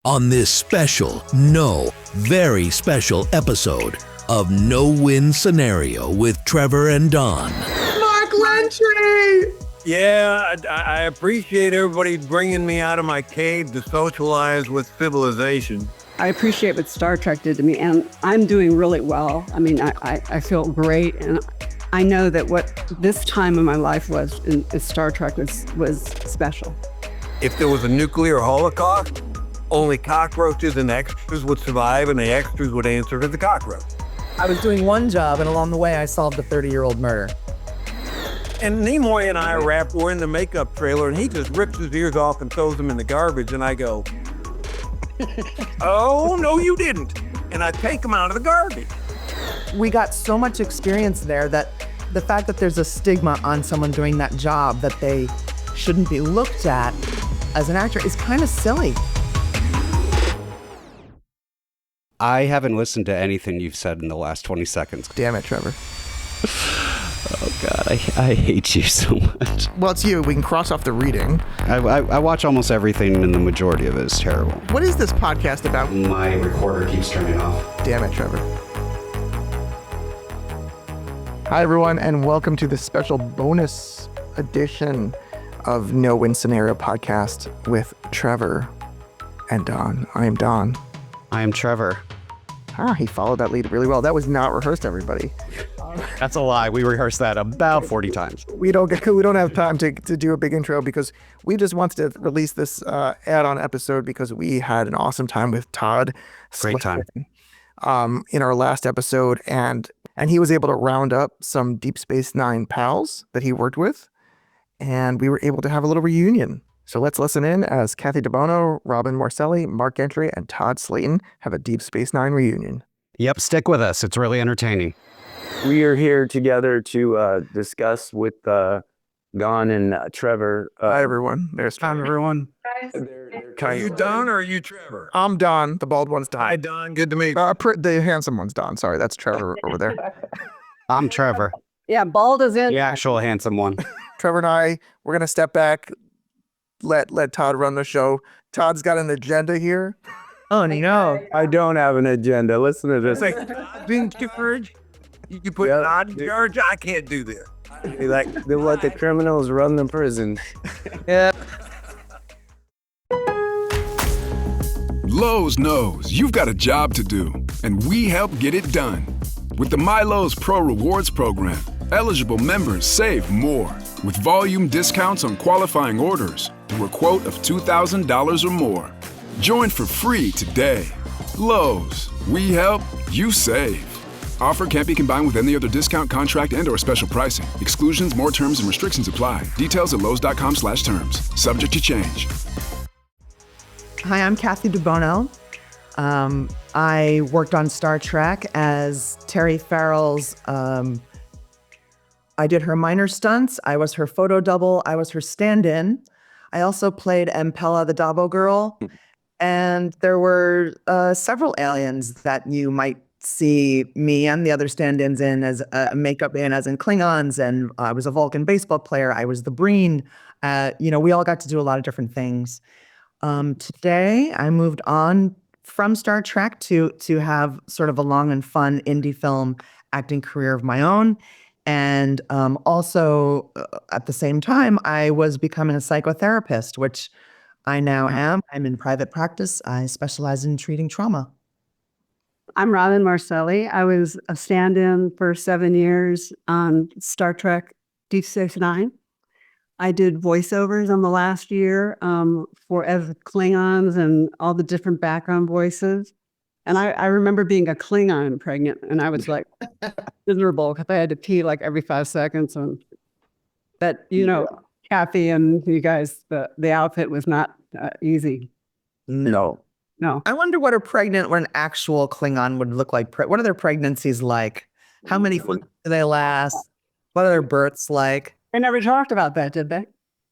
on this special, very special episode of No-Win Scenario with Trevor and Don. Mark Lentry! Yeah, I appreciate everybody bringing me out of my cave to socialize with civilization. I appreciate what Star Trek did to me, and I'm doing really well. I mean, I feel great, and I know that what this time in my life was in Star Trek was special. If there was a nuclear holocaust, only cockroaches and extras would survive, and the extras would answer to the cockroach. I was doing one job, and along the way, I solved a 30-year-old murder. And Nimoy and I were in the makeup trailer, and he just rips his ears off and throws them in the garbage, and I go, oh, no, you didn't. And I take them out of the garbage. We got so much experience there that the fact that there's a stigma on someone doing that job that they shouldn't be looked at as an actor is kind of silly. I haven't listened to anything you've said in the last 20 seconds. Damn it, Trevor. Oh, God, I hate you so much. Well, it's you. We can cross off the reading. I watch almost everything, and the majority of it is terrible. What is this podcast about? My recorder keeps turning off. Damn it, Trevor. Hi, everyone, and welcome to this special bonus edition of No-Win Scenario podcast with Trevor and Don. I am Don. I am Trevor. He followed that lead really well. That was not rehearsed, everybody. That's a lie. We rehearsed that about 40 times. We don't have time to do a big intro because we just wanted to release this add-on episode because we had an awesome time with Todd. Great time. In our last episode, and he was able to round up some Deep Space Nine pals that he worked with, and we were able to have a little reunion. So let's listen in as Cathy Debono, Robin Morcelli, Mark Entry, and Todd Slayton have a Deep Space Nine reunion. Yep, stick with us. It's really entertaining. We are here together to discuss with Don and Trevor. Hi, everyone. There's Trevor. Everyone. Are you Don or are you Trevor? I'm Don. The bald one's Don. Hi, Don. Good to meet you. The handsome one's Don. Sorry, that's Trevor over there. I'm Trevor. Yeah, bald is in. The actual handsome one. Trevor and I, we're going to step back, let Todd run the show. Todd's got an agenda here. Oh, no. I don't have an agenda. Listen to this. It's like Todd in charge. You put Todd in charge? I can't do this. They let the criminals run the prison. Yeah. Lowe's knows you've got a job to do, and we help get it done. With the MyLowe's Pro Rewards program, eligible members save more with volume discounts on qualifying orders through a quote of $2,000 or more. Join for free today. Lowe's, we help, you save. Offer can't be combined with any other discount, contract, and/or special pricing. Exclusions, more terms, and restrictions apply. Details at lowes.com/terms. Subject to change. Hi, I'm Cathy Debono. I worked on Star Trek as Terry Farrell's, I did her minor stunts. I was her photo double. I was her stand-in. I also played Impella, the Dabo Girl. And there were several aliens that you might see me and the other stand-ins in as makeup in, as in Klingons. And I was a Vulcan baseball player. I was the Breen. We all got to do a lot of different things. Today, I moved on from Star Trek to have sort of a long and fun indie film acting career of my own. And also, at the same time, I was becoming a psychotherapist, which I now am. I'm in private practice. I specialize in treating trauma. I'm Robin Morcelli. I was a stand-in for 7 years on Star Trek Deep Space Nine. I did voiceovers on the last year for as Klingons and all the different background voices. And I remember being a Klingon pregnant, and I was like miserable because I had to pee like every 5 seconds. And that, Cathy and you guys, the outfit was not easy. No. I wonder what an actual Klingon would look like. What are their pregnancies like? How many do they last? What are their births like? They never talked about that, did they?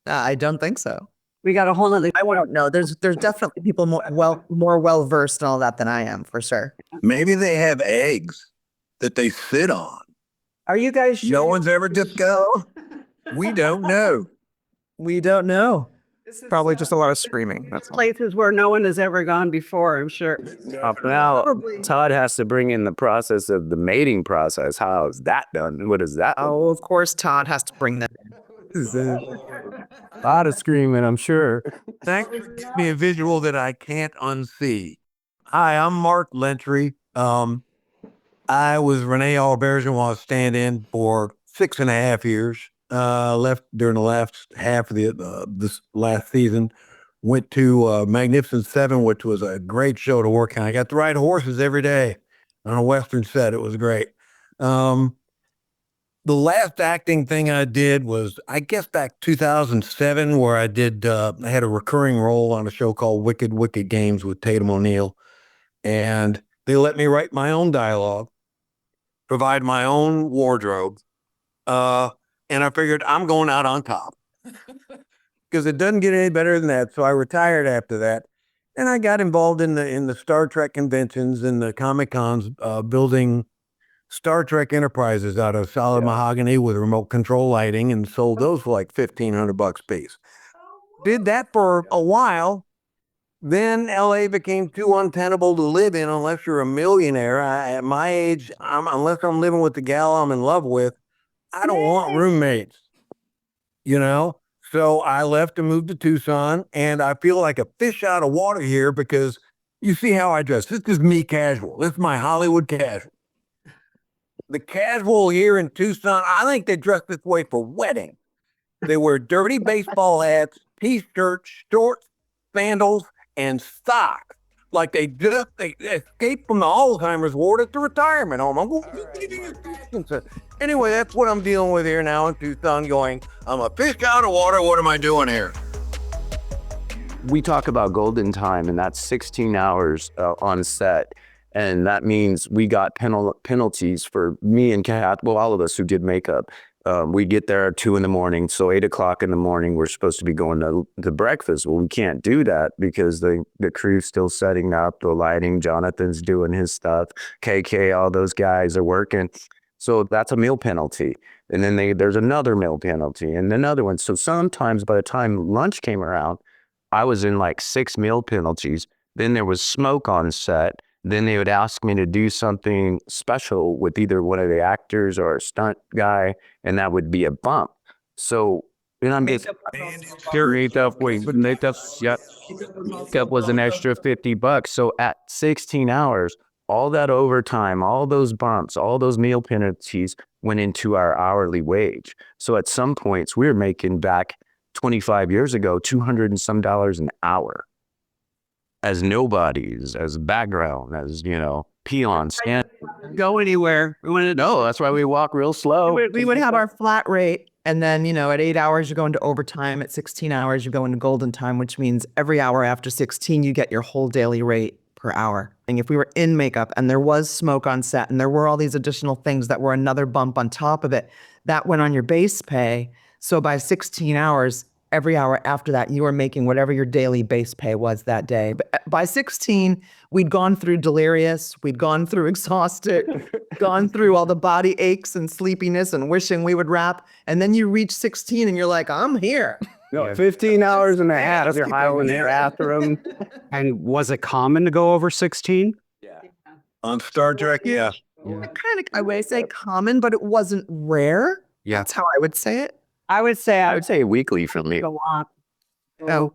I don't think so. We got a whole other. I don't know. There's definitely people more well versed in all that than I am, for sure. Maybe they have eggs that they sit on. Are you guys sure? No one's ever just go. We don't know. We don't know. Probably just a lot of screaming. That's all. Places where no one has ever gone before, I'm sure. Now, Probably. Todd has to bring in the process of the mating process. How is that done? What is that? Oh, of course, Todd has to bring that. A lot of screaming, I'm sure. Thanks for giving me a visual that I can't unsee. Hi, I'm Mark Lentry. I was Renee Aubergenois stand-in for 6.5 years. Left during the last half of this last season. Went to Magnificent Seven, which was a great show to work on. I got to ride horses every day on a Western set. It was great. The last acting thing I did was, I guess, back 2007, where I had a recurring role on a show called Wicked Wicked Games with Tatum O'Neal. And they let me write my own dialogue, provide my own wardrobe. And I figured I'm going out on top because it doesn't get any better than that. So I retired after that. And I got involved in the Star Trek conventions and the Comic Cons, building Star Trek Enterprises out of solid mahogany with remote control lighting, and sold those for like $1,500 a piece. Did that for a while. Then LA became too untenable to live in unless you're a millionaire. At my age, unless I'm living with the gal I'm in love with, I don't want roommates, So I left and moved to Tucson, and I feel like a fish out of water here because you see how I dress. This is me casual. This is my Hollywood casual. The casual here in Tucson, I think they dress this way for weddings. They wear dirty baseball hats, t-shirts, shorts, sandals, and socks. Like they escaped from the Alzheimer's ward at the retirement home. I'm going, anyway, that's what I'm dealing with here now in Tucson, going, I'm a fish out of water. What am I doing here? We talk about golden time, and that's 16 hours on set. And that means we got penalties for me and Kat, well, all of us who did makeup. We get there at 2 a.m. So 8 o'clock in the morning, we're supposed to be going to breakfast. Well, we can't do that because the crew's still setting up, the lighting, Jonathan's doing his stuff, KK, all those guys are working. So that's a meal penalty. And then there's another meal penalty and another one. So sometimes by the time lunch came around, I was in like 6 meal penalties. Then there was smoke on set. Then they would ask me to do something special with either one of the actors or a stunt guy, and that would be a bump. So, makeup was an extra $50. So at 16 hours, all that overtime, all those bumps, all those meal penalties went into our hourly wage. So at some points, we were making back 25 years ago, $200 and some an hour. As nobodies, as background, as, peons. Can't go anywhere. We want to know. That's why we walk real slow. We would have our flat rate. And then, at 8 hours, you go into overtime. At 16 hours, you go into golden time, which means every hour after 16, you get your whole daily rate per hour. And if we were in makeup and there was smoke on set and there were all these additional things that were another bump on top of it, that went on your base pay. So by 16 hours, every hour after that, you were making whatever your daily base pay was that day. But by 16, we'd gone through delirious, we'd gone through exhausted, gone through all the body aches and sleepiness and wishing we would wrap. And then you reach 16 and you're like, I'm here. No, 15 hours and a half. You're in the bathroom. And was it common to go over 16? Yeah. On Star Trek, yeah. I would say common, but it wasn't rare. Yeah. That's how I would say it. I would say weekly for me. a lot. Oh,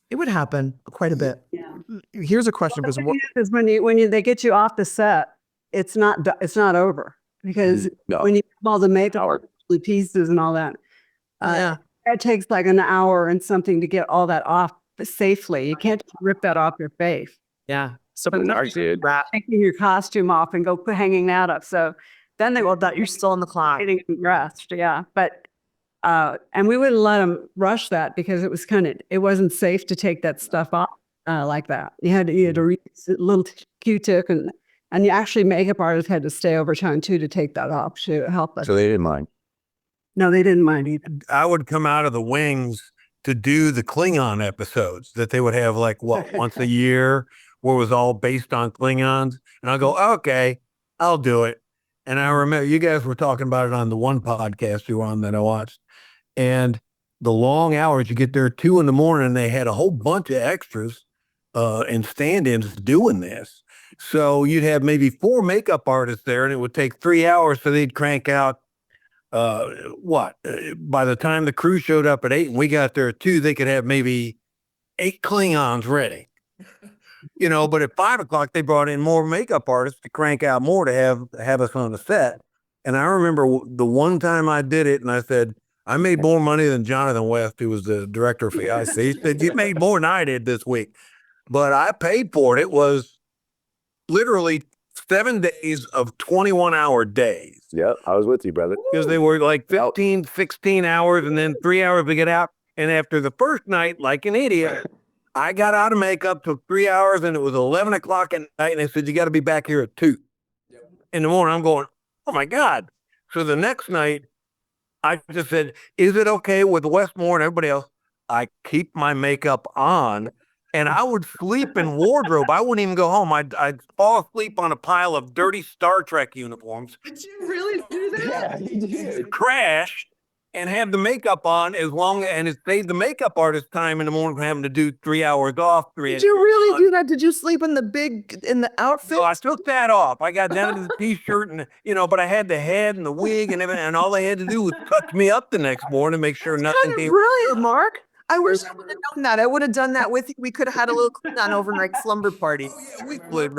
it would happen quite a bit. Yeah. Here's a question because Because when they get you off the set, it's not over because when you have all the makeup pieces and all that, it takes like an hour and something to get all that off safely. You can't just rip that off your face. Yeah. So taking your costume off and hanging that up. So then they will that You're still in the clock. getting rest. Yeah, but. And we wouldn't let them rush that because it wasn't safe to take that stuff off like that. You had to use a little Q-tip and you actually makeup artists had to stay overtime too to take that off to help us. So they didn't mind. No, they didn't mind either. I would come out of the wings to do the Klingon episodes that they would have once a year where it was all based on Klingons. And I'll go, okay, I'll do it. And I remember you guys were talking about it on the one podcast you were on that I watched. And the long hours. You get there at 2 a.m. and they had a whole bunch of extras and stand-ins doing this. So you'd have maybe 4 makeup artists there, and it would take 3 hours. So they'd crank out by the time the crew showed up at 8 and we got there at 2, they could have maybe 8 Klingons ready. But at 5 o'clock, they brought in more makeup artists to crank out more to have us on the set. And I remember the one time I did it, and I said, I made more money than Jonathan West, who was the director for EIC. He said, you made more than I did this week. But I paid for it. It was literally 7 days of 21-hour days. Yep, I was with you, brother. Because they were like 15, 16 hours, and then 3 hours to get out. And after the first night, like an idiot, I got out of makeup, took 3 hours, and it was 11 o'clock at night, and they said, you got to be back here at 2 in the morning. I'm going, oh, my God. So the next night, I just said, is it okay with Westmore and everybody else? I keep my makeup on, and I would sleep in wardrobe. I wouldn't even go home. I'd fall asleep on a pile of dirty Star Trek uniforms. Did you really do that? Yeah, he did. Crash and have the makeup on and it saved the makeup artist time in the morning from having to do 3 hours off. Did you really do that? Did you sleep in the outfit? So I took that off. I got down to the t-shirt and, but I had the head and the wig and everything, and all they had to do was touch me up the next morning to make sure nothing came. Brilliant, Mark. I wish I would have done that. I would have done that with you. We could have had a little Klingon overnight slumber party. We split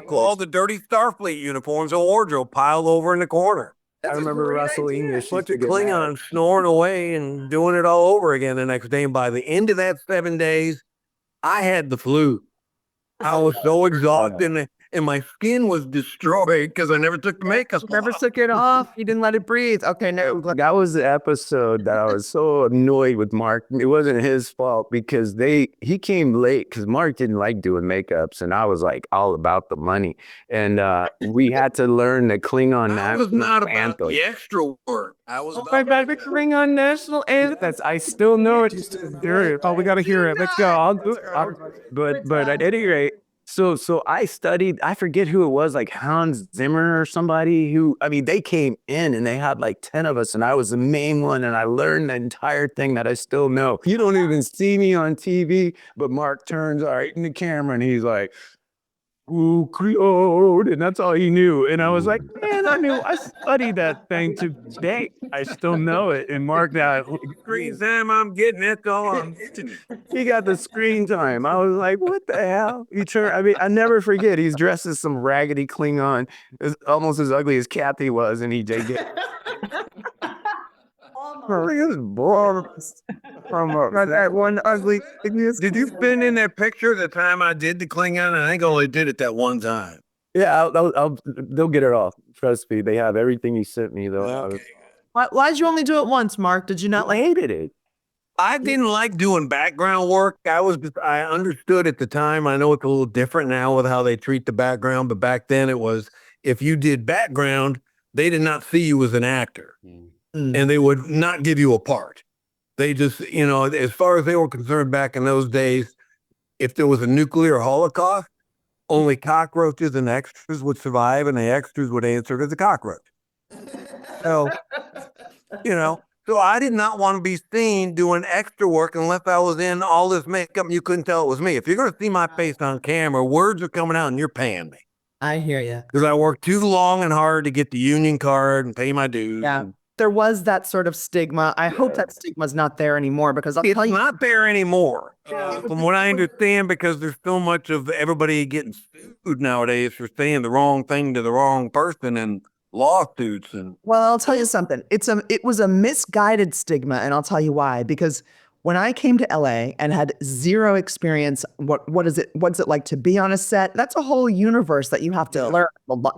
all the dirty Starfleet uniforms and wardrobe piled over in the corner. I remember Russell English. Bunch of Klingons snoring away and doing it all over again the next day. And by the end of that 7 days, I had the flu. I was so exhausted and my skin was destroyed because I never took the makeup off. Never took it off. You didn't let it breathe. Okay, no. That was the episode that I was so annoyed with Mark. It wasn't his fault because he came late because Mark didn't like doing makeups, and I was like all about the money. And we had to learn the Klingon national anthem. I was not about the extra work. I was about the Klingon national anthem. I still know it. Oh, we got to hear it. Let's go. I'll do it. But at any rate, so I studied, I forget who it was, like Hans Zimmer or somebody they came in and they had like 10 of us and I was the main one and I learned the entire thing that I still know. You don't even see me on TV, but Mark turns right in the camera and he's like, ooh, Creole, and that's all he knew. And I was like, man, I studied that thing today. I still know it. And Mark, that screen time I'm getting it all. He got the screen time. I was like, what the hell? I never forget. He's dressed as some raggedy Klingon, almost as ugly as Cathy was, and he did get. That one ugly. Did you fit in that picture the time I did the Klingon? I think I only did it that one time. Yeah, they'll get it off. Trust me. They have everything he sent me, though. Okay. Why did you only do it once, Mark? Did you not like hated it? I didn't like doing background work. I understood at the time. I know it's a little different now with how they treat the background, but back then it was, if you did background, they did not see you as an actor. And they would not give you a part. They just, as far as they were concerned back in those days, if there was a nuclear holocaust, only cockroaches and extras would survive, and the extras would answer to the cockroach. So, so I did not want to be seen doing extra work unless I was in all this makeup and you couldn't tell it was me. If you're going to see my face on camera, words are coming out and you're paying me. I hear you. Because I worked too long and hard to get the union card and pay my dues. Yeah. There was that sort of stigma. I hope that stigma's not there anymore because it's not there anymore. From what I understand, because there's so much of everybody getting sued nowadays for saying the wrong thing to the wrong person and lawsuits. Well, I'll tell you something. It was a misguided stigma, and I'll tell you why. Because when I came to LA and had zero experience, what's it like to be on a set? That's a whole universe that you have to learn,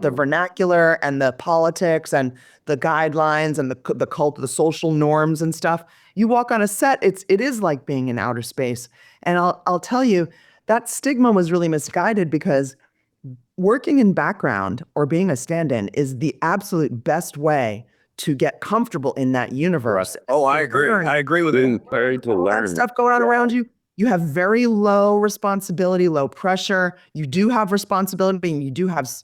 the vernacular and the politics and the guidelines and the cult, the social norms and stuff. You walk on a set, it is like being in outer space. And I'll tell you, that stigma was really misguided because working in background or being a stand-in is the absolute best way to get comfortable in that universe. Oh, I agree. I agree with it. To learn. That stuff going on around you. You have very low responsibility, low pressure. You do have responsibility, and you do have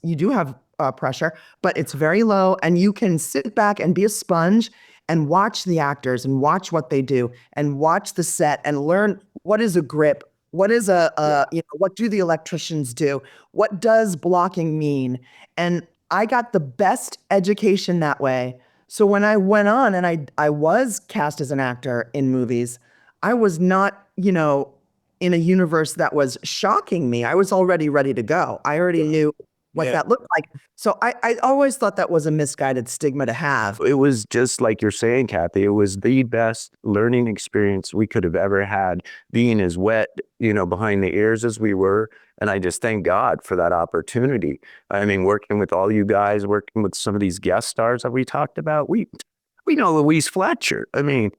pressure, but it's very low, and you can sit back and be a sponge and watch the actors and watch what they do and watch the set and learn what is a grip, what is what do the electricians do, what does blocking mean, and I got the best education that way. So when I went on and I was cast as an actor in movies, I was not, in a universe that was shocking me. I was already ready to go. I already knew what that looked like. So I always thought that was a misguided stigma to have. It was just like you're saying, Cathy, it was the best learning experience we could have ever had, being as wet, behind the ears as we were. And I just thank God for that opportunity. I mean, working with all you guys, working with some of these guest stars that we talked about, we know Louise Fletcher. I mean,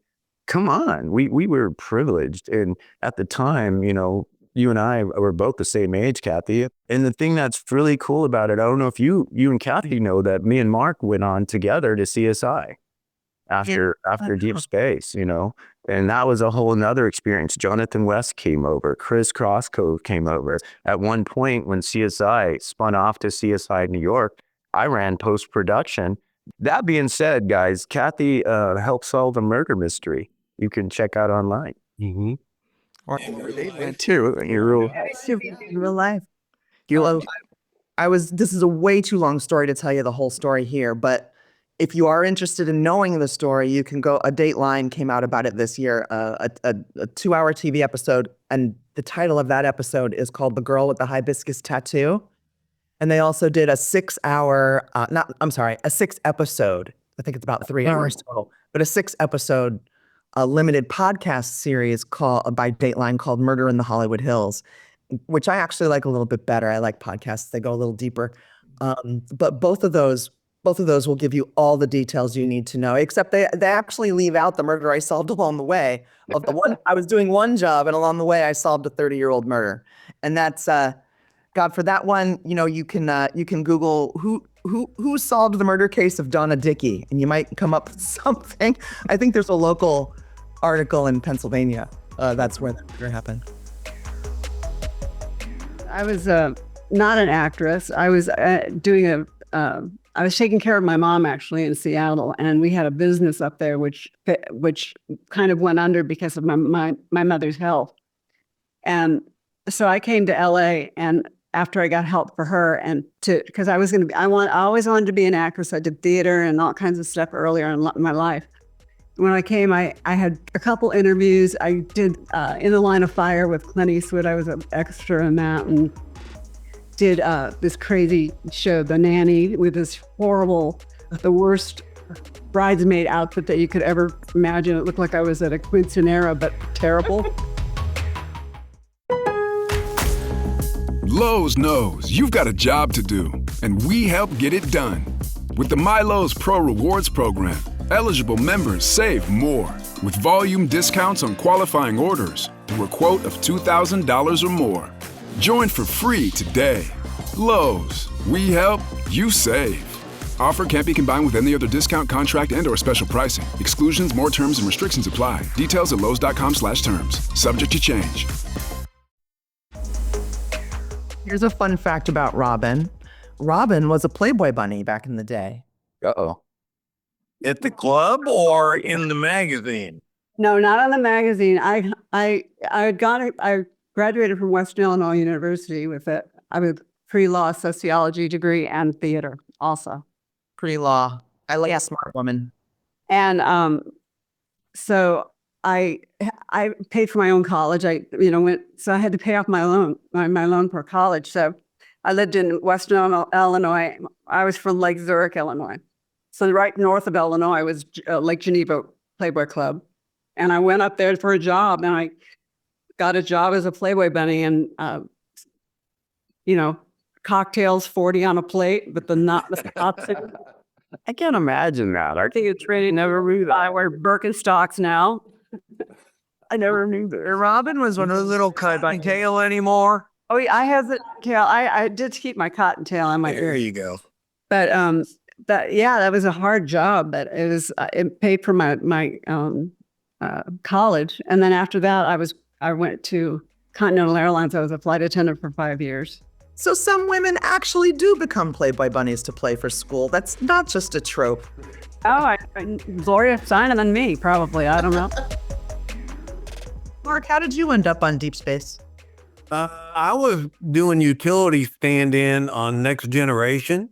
come on, we were privileged. And at the time, you and I were both the same age, Cathy. And the thing that's really cool about it, I don't know if you and Cathy know that me and Mark went on together to CSI after Deep Space, and that was a whole nother experience. Jonathan West came over, Chris Crosscove came over. At one point when CSI spun off to CSI New York, I ran post-production. That being said, guys, Cathy helped solve a murder mystery you can check out online. Mm-hmm. Or they went too. In real life. This is a way too long story to tell you the whole story here, but if you are interested in knowing the story, you can go, a Dateline came out about it this year, a 2-hour TV episode, and the title of that episode is called The Girl with the Hibiscus Tattoo. And they also did a 6-hour, a 6-episode, I think it's about 3 hours total, but a 6-episode limited podcast series by Dateline called Murder in the Hollywood Hills, which I actually like a little bit better. I like podcasts, they go a little deeper. But both of those will give you all the details you need to know, except they actually leave out the murder I solved along the way. I was doing one job, and along the way I solved a 30-year-old murder. And that's God, for that one, you can Google who solved the murder case of Donna Dickey, and you might come up with something. I think there's a local article in Pennsylvania. That's where that murder happened. I was not an actress. I was I was taking care of my mom actually in Seattle, and we had a business up there which kind of went under because of my mother's health. And so I came to LA, and after I got help for her, and because I always wanted to be an actress. I did theater and all kinds of stuff earlier in my life. When I came, I had a couple interviews. I did In the Line of Fire with Clint Eastwood. I was an extra in that, and did this crazy show, The Nanny, with this horrible, the worst bridesmaid outfit that you could ever imagine. It looked like I was at a quinceanera, but terrible. Lowe's knows you've got a job to do, and we help get it done. With the MyLowe's Pro Rewards program, eligible members save more with volume discounts on qualifying orders through a quote of $2,000 or more. Join for free today. Lowe's, we help, you save. Offer can't be combined with any other discount, contract, and/or special pricing. Exclusions, more terms, and restrictions apply. Details at lowes.com/terms. Subject to change. Here's a fun fact about Robin. Robin was a Playboy bunny back in the day. Uh-oh. At the club or in the magazine? No, not on the magazine. I graduated from Western Illinois University with it. I have a pre-law sociology degree and theater also. Pre-law. I like a smart woman. And so I paid for my own college. I had to pay off my loan for college. So I lived in Western Illinois. I was from Lake Zurich, Illinois. So right north of Illinois was Lake Geneva Playboy Club. And I went up there for a job, and I got a job as a Playboy bunny, and cocktails 40 on a plate, but the tops. I can't imagine that. I think it's really never knew that. I wear Birkenstocks now. I never knew that. Robin was one of the little cottontail anymore. Oh yeah, I have the tail. I did keep my cottontail on my ear. There you go. But that was a hard job, but it paid for my college. And then after that, I went to Continental Airlines. I was a flight attendant for 5 years. So some women actually do become Playboy bunnies to play for school. That's not just a trope. Oh, Gloria Steinem than me, probably. I don't know. Mark, how did you end up on Deep Space? I was doing utility stand-in on Next Generation.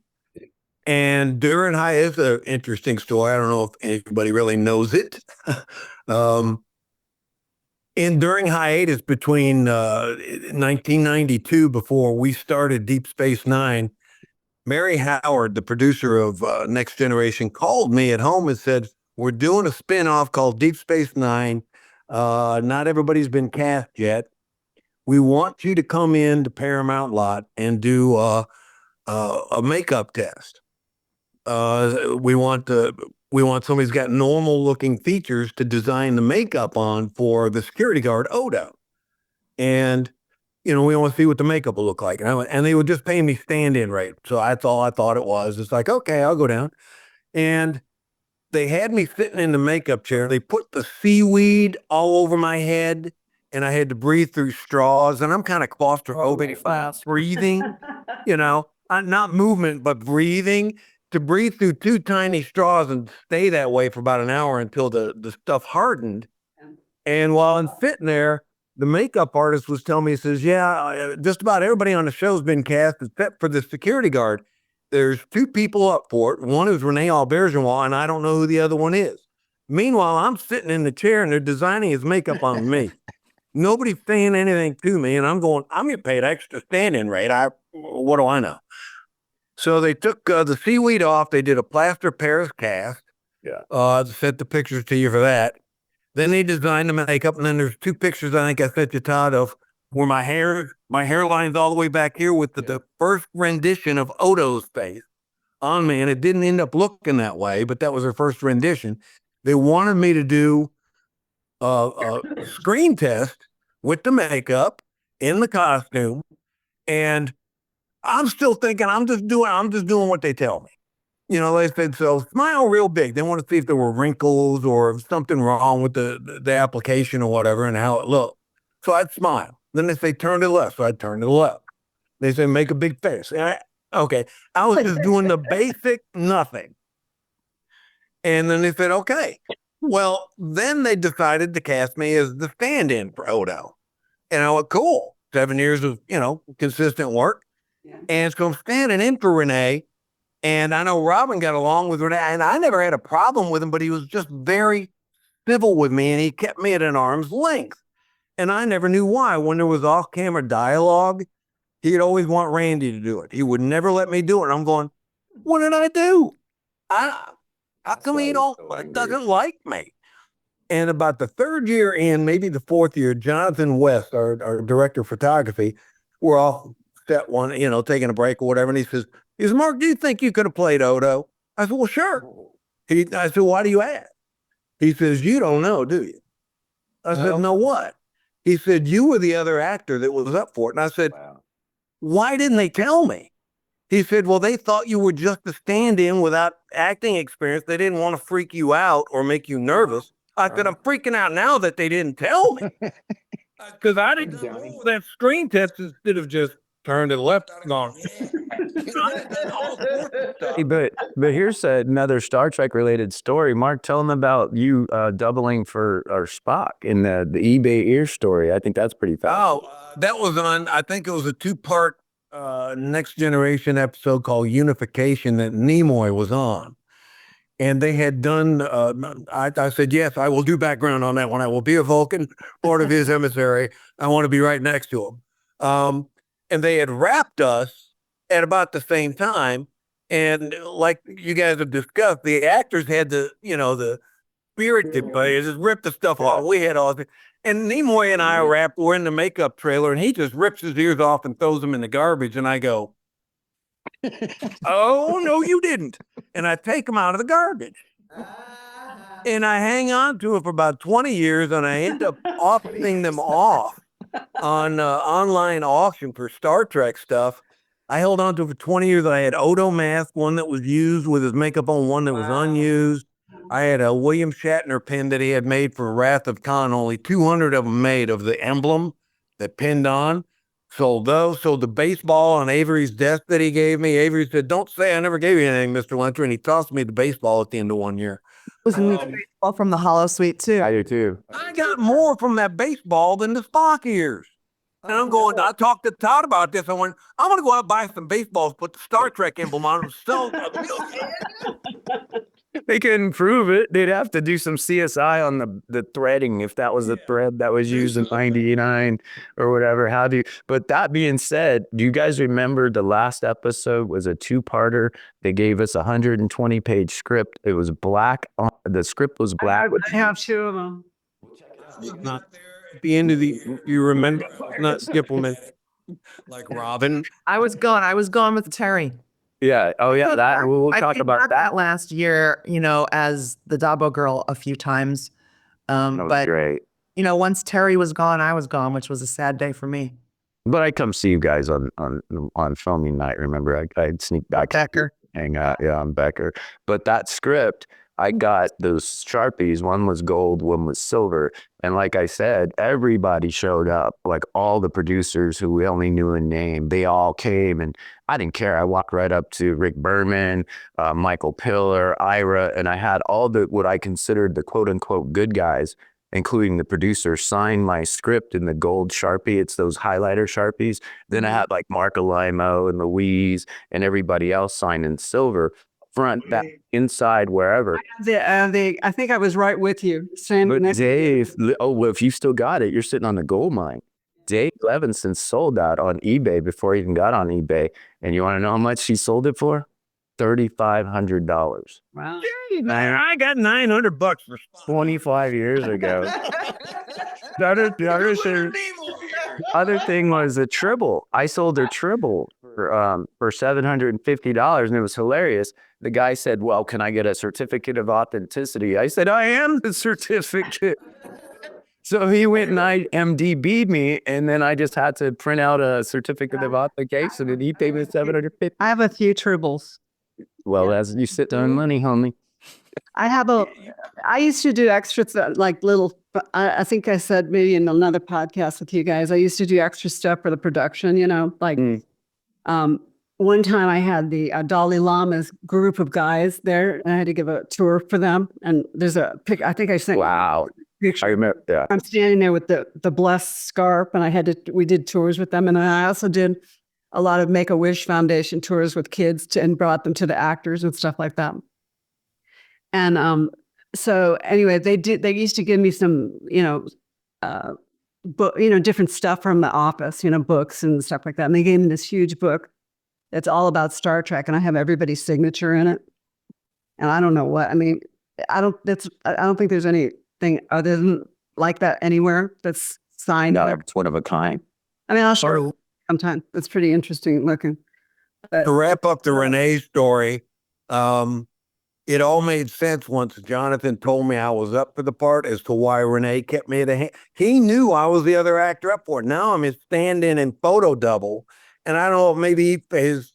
And during it's an interesting story. I don't know if anybody really knows it. And during hiatus between 1992, before we started Deep Space Nine, Mary Howard, the producer of Next Generation, called me at home and said, we're doing a spinoff called Deep Space Nine. Not everybody's been cast yet. We want you to come in to Paramount Lot and do a makeup test. We want somebody who's got normal looking features to design the makeup on for the security guard Odo. And, we want to see what the makeup will look like. And they would just pay me stand-in rate. So that's all I thought it was. It's like, okay, I'll go down. And they had me sitting in the makeup chair. They put the seaweed all over my head and I had to breathe through straws. And I'm kind of claustrophobic, fast breathing, not movement, but breathing. To breathe through two tiny straws and stay that way for about an hour until the stuff hardened. And while I'm sitting there, the makeup artist was telling me, he says, yeah, just about everybody on the show's been cast except for the security guard. There's two people up for it. One is Renee Auberjonois, and I don't know who the other one is. Meanwhile, I'm sitting in the chair and they're designing his makeup on me. Nobody's saying anything to me, and I'm getting paid extra stand-in rate. What do I know? So they took the seaweed off. They did a plaster Paris cast. Yeah. Sent the pictures to you for that. Then they designed the makeup, and then there's two pictures I think I sent you, Todd, of where my hairline's all the way back here with the first rendition of Odo's face on me, and it didn't end up looking that way, but that was their first rendition. They wanted me to do a screen test with the makeup in the costume, and I'm still thinking I'm just doing what they tell me. They said, so smile real big. They want to see if there were wrinkles or something wrong with the application or whatever and how it looked. So I'd smile. Then they say, turn to the left. So I'd turn to the left. They say, make a big face. Okay. I was just doing the basic nothing. And then they said, okay. Well, then they decided to cast me as the stand-in for Odo. And I went, cool. 7 years of, consistent work. Yeah. And so I'm standing in for Renee. And I know Robin got along with Renee, and I never had a problem with him, but he was just very civil with me, and he kept me at an arm's length. And I never knew why. When there was off-camera dialogue, he'd always want Randy to do it. He would never let me do it. And I'm going, what did I do? How come he doesn't like me? And about the third year in, maybe the fourth year, Jonathan West, our director of photography, we're off set one, taking a break or whatever, and he says, Mark, do you think you could have played Odo? I said, well, sure. I said, why do you ask? He says, you don't know, do you? I said, no, what? He said, you were the other actor that was up for it. And I said, why didn't they tell me? He said, well, they thought you were just a stand-in without acting experience. They didn't want to freak you out or make you nervous. I said, I'm freaking out now that they didn't tell me. Because I didn't know that screen test instead of just turn to the left. I'm going, Hey, but here's another Star Trek related story. Mark, tell them about you doubling for Spock in the eBay ear story. I think that's pretty fast. That was on, I think it was a 2-part Next Generation episode called Unification that Nimoy was on. And they had done, I said, yes, I will do background on that one. I will be a Vulcan, part of his emissary. I want to be right next to him. And they had wrapped us at about the same time. And like you guys have discussed, the actors had the spirit to play, just rip the stuff off. We had all, and Nimoy and I were in the makeup trailer, and he just rips his ears off and throws them in the garbage. And I go, oh, no, you didn't. And I take them out of the garbage. And I hang on to it for about 20 years, and I end up auctioning them off on online auction for Star Trek stuff. I held on to it for 20 years. I had Odo mask, one that was used with his makeup on, one that was unused. I had a William Shatner pin that he had made for Wrath of Khan, only 200 of them made of the emblem that pinned on. sold those, sold the baseball on Avery's desk that he gave me. Avery said, "Don't say I never gave you anything, Mr. Luncher." And he tossed me the baseball at the end of 1 year. Was baseball from the Hollow Suite too. I do too. I got more from that baseball than the Spock ears. And I'm going, I talked to Todd about this. I went, I'm going to go out and buy some baseballs, put the Star Trek emblem on them, sell them. They couldn't prove it. They'd have to do some CSI on the threading if that was the thread that was used in 99 or whatever have you. But that being said, do you guys remember the last episode was a two-parter? They gave us a 120-page script. It was black. The script was black. I have two of them. Not at the end of you remember, not skip them like Robin. I was gone with Terry. Yeah. Oh, yeah. That we'll talk about that. Last year, as the Dabo Girl a few times. That was But great. Once Terry was gone, I was gone, which was a sad day for me. But I come see you guys on filming night. Remember, I'd sneak back, Becker. hang out. Yeah, I'm Becker. But that script, I got those Sharpies. One was gold, one was silver. And like I said, everybody showed up. Like all the producers who we only knew in name, they all came. And I didn't care. I walked right up to Rick Berman, Michael Pillar, Ira, and I had all the what I considered the quote unquote good guys, including the producer, sign my script in the gold Sharpie. It's those highlighter Sharpies. Then I had like Mark Alimo and Louise and everybody else sign in silver. Front, back, inside, wherever. I think I was right with you. But Dave, well, if you still got it, you're sitting on the gold mine. Dave Levinson sold that on eBay before he even got on eBay. And you want to know how much he sold it for? $3,500. Wow. I got $900 for 25 years ago. The other thing was a Tribble. I sold a Tribble for $750, and it was hilarious. The guy said, "Well, can I get a certificate of authenticity?" I said, "I am the certificate." So he went and IMDb'd me, and then I just had to print out a certificate of authentication, and he paid me $750. I have a few tribbles. Well, as you sit down money, homie. I used to do extras, like little, I think I said maybe in another podcast with you guys, I used to do extra stuff for the production, like, one time I had the Dalai Lama's group of guys there, and I had to give a tour for them. And there's a pic, I think I sent Wow. picture. I remember, yeah. I'm standing there with the blessed scarf, and we did tours with them. And then I also did a lot of Make-A-Wish Foundation tours with kids and brought them to the actors and stuff like that. And so anyway, they used to give me some, different stuff from the office, books and stuff like that. And they gave me this huge book that's all about Star Trek, and I have everybody's signature in it. And I don't know what, I don't think there's anything other than like that anywhere that's signed. No, it's one of a kind. I'll show you sometime. It's pretty interesting looking. But, to wrap up the Renee story, it all made sense once Jonathan told me I was up for the part as to why Renee kept me at a hand. He knew I was the other actor up for it. Now I'm his stand-in and photo double. And I don't know if maybe his,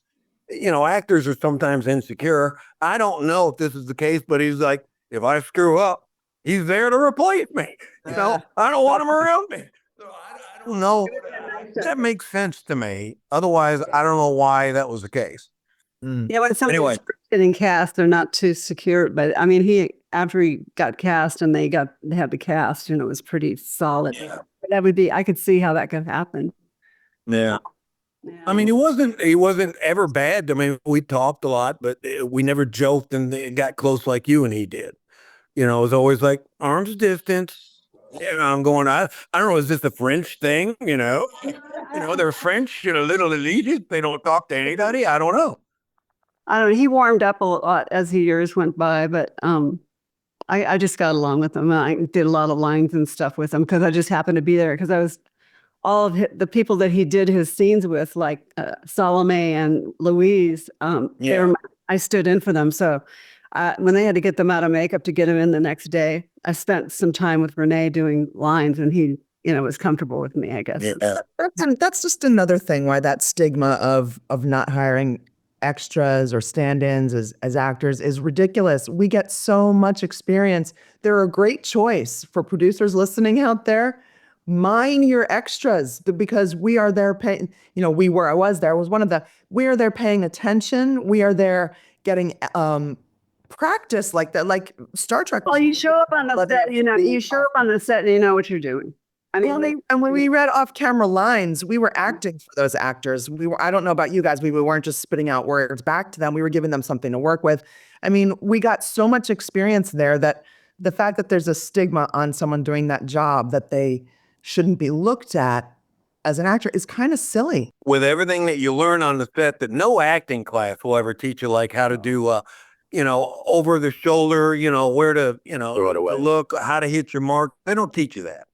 actors are sometimes insecure. I don't know if this is the case, but he's like, if I screw up, he's there to replace me. I don't want him around me. So I don't know. That makes sense to me. Otherwise, I don't know why that was the case. Yeah, when somebody's getting cast, they're not too secure. But after he got cast and they had the cast, it was pretty solid. Yeah. I could see how that could happen. Yeah. He wasn't ever bad. We talked a lot, but we never joked and it got close like you and he did. It was always like arm's distance. I'm going, I don't know, is this a French thing? They're French, a little elitist. They don't talk to anybody. I don't know. He warmed up a lot as the years went by, but I just got along with him. I did a lot of lines and stuff with him because I just happened to be there because I was all of the people that he did his scenes with, like Salome and Louise. I stood in for them. So when they had to get them out of makeup to get them in the next day, I spent some time with Renee doing lines, and he, was comfortable with me, I guess. Yeah. That's just another thing why that stigma of not hiring extras or stand-ins as actors is ridiculous. We get so much experience. They're a great choice for producers listening out there, mine your extras because we are there paying, I was one of the, we are there paying attention. We are there getting practice like that, like Star Trek. Well, you show up on the set, you show up on the set and you know what you're doing. I mean, and when we read off-camera lines, we were acting for those actors. I don't know about you guys, we weren't just spitting out words back to them. We were giving them something to work with. I mean, we got so much experience there that the fact that there's a stigma on someone doing that job that they shouldn't be looked at as an actor is kind of silly. With everything that you learn on the set that no acting class will ever teach you, like how to do, over the shoulder, where to, look, how to hit your mark. They don't teach you that.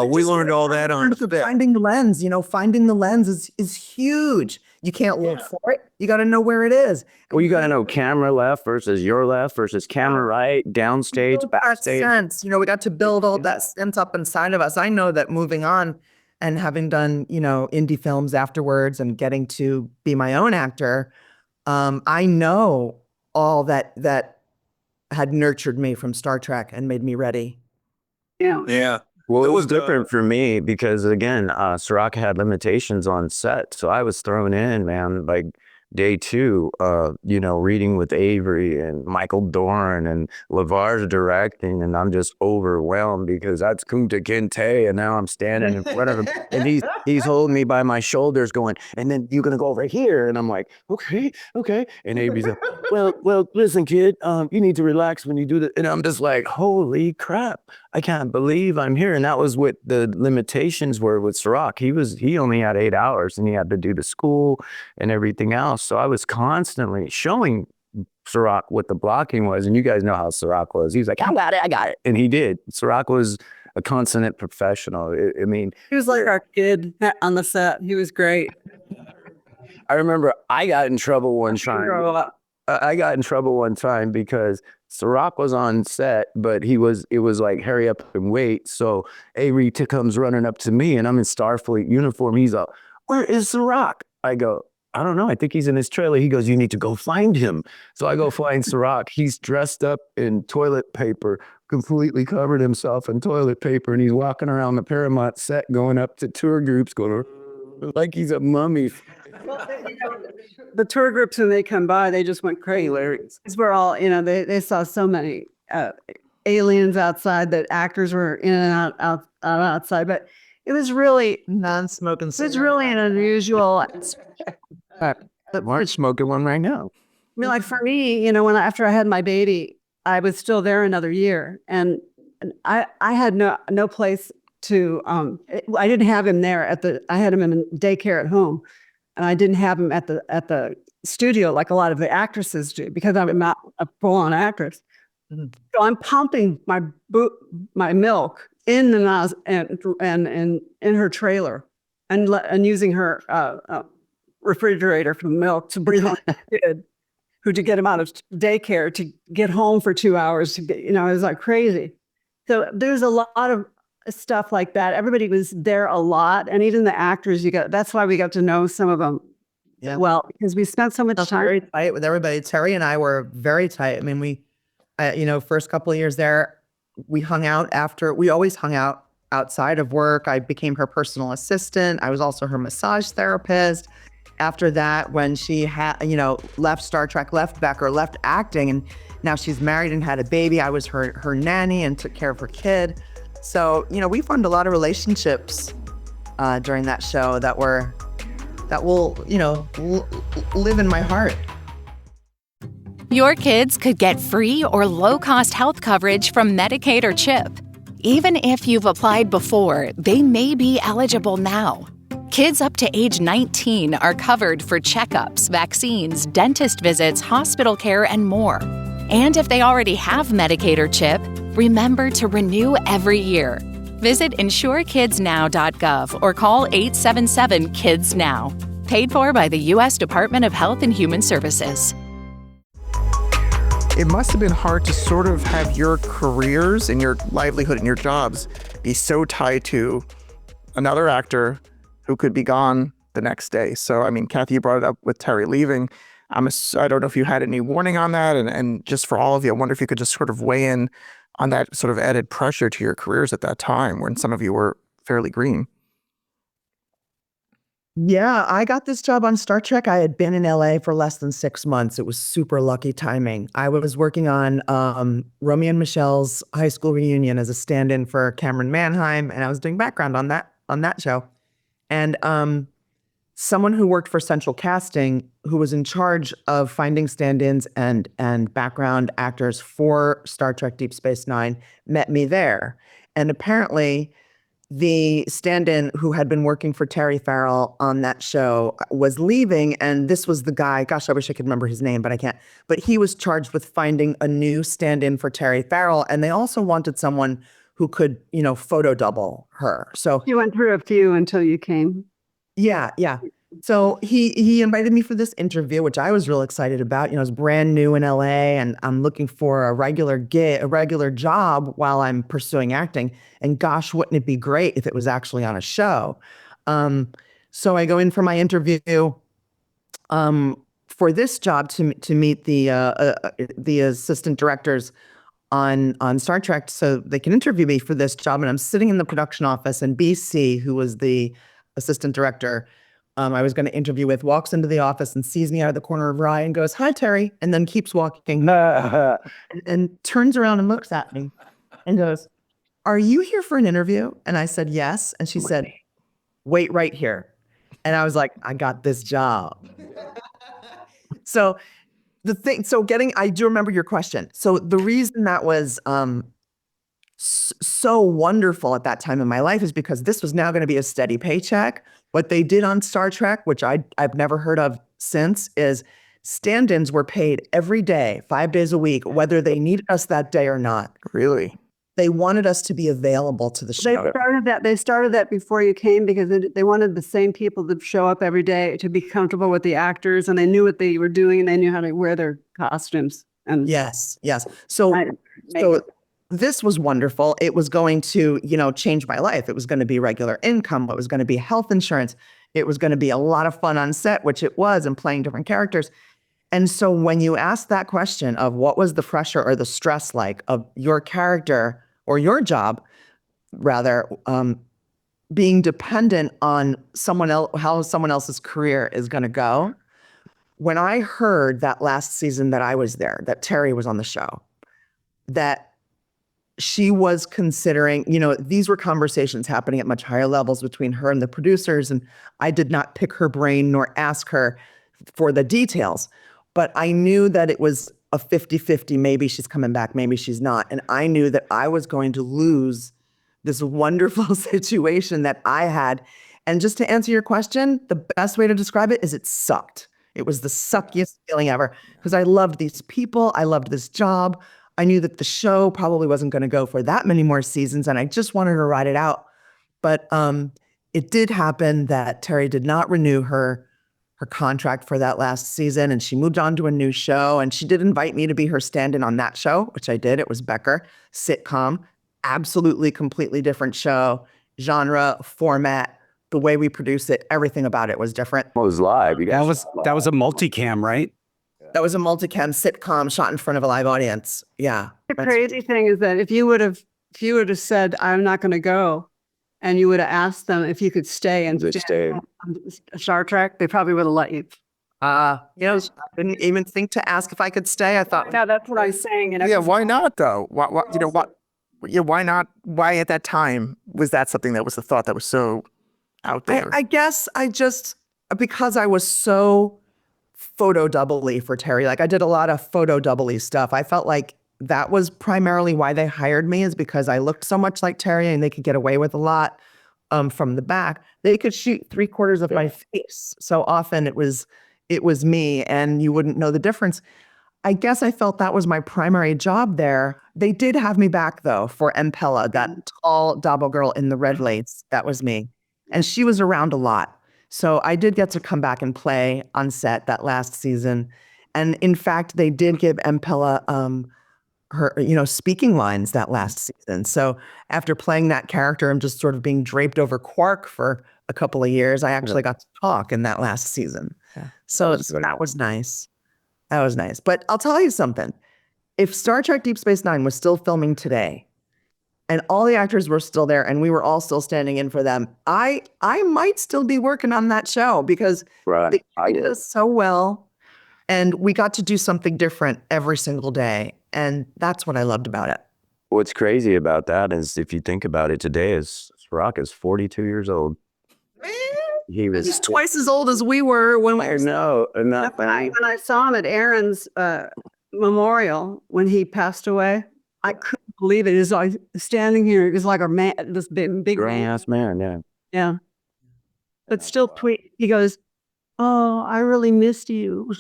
We learned all that on the set. Finding the lens, finding the lens is huge. You can't look for it. You got to know where it is. Well, you got to know camera left versus your left versus camera right, downstage, backstage. Sense. We got to build all that sense up inside of us. I know that moving on and having done, indie films afterwards and getting to be my own actor, I know all that had nurtured me from Star Trek and made me ready. Yeah. Well, it was different for me because, again, Sirach had limitations on set. So I was thrown in, man, like day 2, reading with Avery and Michael Dorn and LeVar's directing. And I'm just overwhelmed because that's Kunta Kinte. And now I'm standing in front of him and he's holding me by my shoulders going, and then you're going to go over here. And I'm like, okay. And Avery's like, well, listen, kid, you need to relax when you do that. And I'm just like, holy crap. I can't believe I'm here. And that was what the limitations were with Sirach. He only had 8 hours and he had to do the school and everything else. So I was constantly showing Sirach what the blocking was. And you guys know how Sirach was. He was like, I got it. And he did. Sirach was a consummate professional. he was like our kid on the set. He was great. I remember I got in trouble one time. I got in trouble one time because Sirach was on set, but it was like, hurry up and wait. So Avery comes running up to me and I'm in Starfleet uniform. He's like, where is Sirach? I go, I don't know. I think he's in his trailer. He goes, you need to go find him. So I go find Sirach. He's dressed up in toilet paper, completely covered himself in toilet paper. And he's walking around the Paramount set going up to tour groups going like he's a mummy. The tour groups, when they come by, they just went crazy. Because we're all, they saw so many aliens outside that actors were in and out outside. But it was really non-smoking. It was really an unusual. Mark's smoking one right now. I mean, like for me, after I had my baby, I was still there another year, and I had no place to. I didn't have him there I had him in daycare at home. And I didn't have him at the studio like a lot of the actresses do because I'm not a full-on actress. Mm-hmm. So I'm pumping my milk in the nozzle and in her trailer and using her refrigerator for milk to bring on the kid to get him out of daycare to get home for 2 hours to get, it was like crazy. So there's a lot of stuff like that. Everybody was there a lot, and even the actors. That's why we got to know some of them. Yeah. Well, because we spent so much time. Very tight with everybody. Terry and I were very tight. I mean, we, first couple of years there, we hung out after. We always hung out outside of work. I became her personal assistant. I was also her massage therapist. After that, when she had, left Star Trek, left acting, and now she's married and had a baby, I was her nanny and took care of her kid. So, we formed a lot of relationships during that show that will, live in my heart. Your kids could get free or low-cost health coverage from Medicaid or CHIP. Even if you've applied before, they may be eligible now. Kids up to age 19 are covered for checkups, vaccines, dentist visits, hospital care, and more. And if they already have Medicaid or CHIP, remember to renew every year. Visit insurekidsnow.gov or call 877-KIDS-NOW. Paid for by the U.S. Department of Health and Human Services. It must have been hard to sort of have your careers and your livelihood and your jobs be so tied to another actor who could be gone the next day. So, I mean, Cathy, you brought it up with Terry leaving. I don't know if you had any warning on that. And just for all of you, I wonder if you could just sort of weigh in on that sort of added pressure to your careers at that time when some of you were fairly green. Yeah, I got this job on Star Trek. I had been in LA for less than 6 months. It was super lucky timing. I was working on Romeo and Michelle's high school reunion as a stand-in for Cameron Manheim, and I was doing background on that show. And someone who worked for Central Casting, who was in charge of finding stand-ins and background actors for Star Trek Deep Space Nine, met me there. And apparently, the stand-in who had been working for Terry Farrell on that show was leaving, and this was the guy, gosh, I wish I could remember his name, but I can't. But he was charged with finding a new stand-in for Terry Farrell, and they also wanted someone who could, photo double her. So You went through a few until you came. yeah. So he invited me for this interview, which I was real excited about. I was brand new in LA, and I'm looking for a regular job while I'm pursuing acting. And gosh, wouldn't it be great if it was actually on a show? So I go in for my interview for this job to meet the assistant directors on Star Trek, so they can interview me for this job. And I'm sitting in the production office, and BC, who was the assistant director I was going to interview with, walks into the office and sees me out of the corner of her eye and goes, "Hi, Terry," and then keeps walking and turns around and looks at me and goes, "Are you here for an interview?" And I said, "Yes." And she said, "Wait right here." And I was like, I got this job. So I do remember your question. So the reason that was so wonderful at that time in my life is because this was now going to be a steady paycheck. What they did on Star Trek, which I've never heard of since, is stand-ins were paid every day, 5 days a week, whether they needed us that day or not. Really? They wanted us to be available to the show. They started that before you came because they wanted the same people to show up every day to be comfortable with the actors, and they knew what they were doing, and they knew how to wear their costumes. And Yes. So this was wonderful. It was going to, change my life. It was going to be regular income. It was going to be health insurance. It was going to be a lot of fun on set, which it was, and playing different characters. And so when you ask that question of what was the pressure or the stress like of your character or your job, rather, being dependent on someone else, how someone else's career is going to go. When I heard that last season that I was there, that Terry was on the show, that she was considering, these were conversations happening at much higher levels between her and the producers. And I did not pick her brain nor ask her for the details, but I knew that it was a 50-50. Maybe she's coming back, maybe she's not. And I knew that I was going to lose this wonderful situation that I had. And just to answer your question, the best way to describe it is it sucked. It was the suckiest feeling ever because I loved these people. I loved this job. I knew that the show probably wasn't going to go for that many more seasons, and I just wanted to ride it out. But it did happen that Terry did not renew her contract for that last season, and she moved on to a new show, and she did invite me to be her stand-in on that show, which I did. It was Becker, sitcom, absolutely completely different show, genre, format, the way we produce it, everything about it was different. It was live. That was a multicam, right? That was a multicam sitcom shot in front of a live audience. Yeah. the crazy thing is that if you would have said, "I'm not going to go," and you would have asked them if you could stay and stayed. on Star Trek, they probably would have let you. I didn't even think to ask if I could stay. I thought, No, that's what I'm saying. Yeah, why not though? Why not? Why at that time was that something that was the thought that was so out there? I guess because I was so photo doubly for Terry. Like I did a lot of photo doubly stuff. I felt like that was primarily why they hired me, is because I looked so much like Terry and they could get away with a lot from the back. They could shoot 3/4 of my face. So often it was me and you wouldn't know the difference. I guess I felt that was my primary job there. They did have me back though for Impella, that tall Dabo Girl in the red lace. That was me. And she was around a lot. So I did get to come back and play on set that last season. And in fact, they did give Impella her, speaking lines that last season. So after playing that character and just sort of being draped over Quark for a couple of years, I actually got to talk in that last season. Yeah. So that was nice. That was nice. But I'll tell you something. If Star Trek Deep Space Nine was still filming today, and all the actors were still there, and we were all still standing in for them. I might still be working on that show because they did us so well, and we got to do something different every single day, and that's what I loved about it. What's crazy about that is, if you think about it, today is Rock is 42 years old. Man, He's he's twice as old as we were when we. I know. And When I saw him at Aaron's memorial when he passed away, I couldn't believe it. It was like standing here. It was like a man, this big grown man. ass man, yeah. Yeah. But still, he goes, "Oh, I really missed you."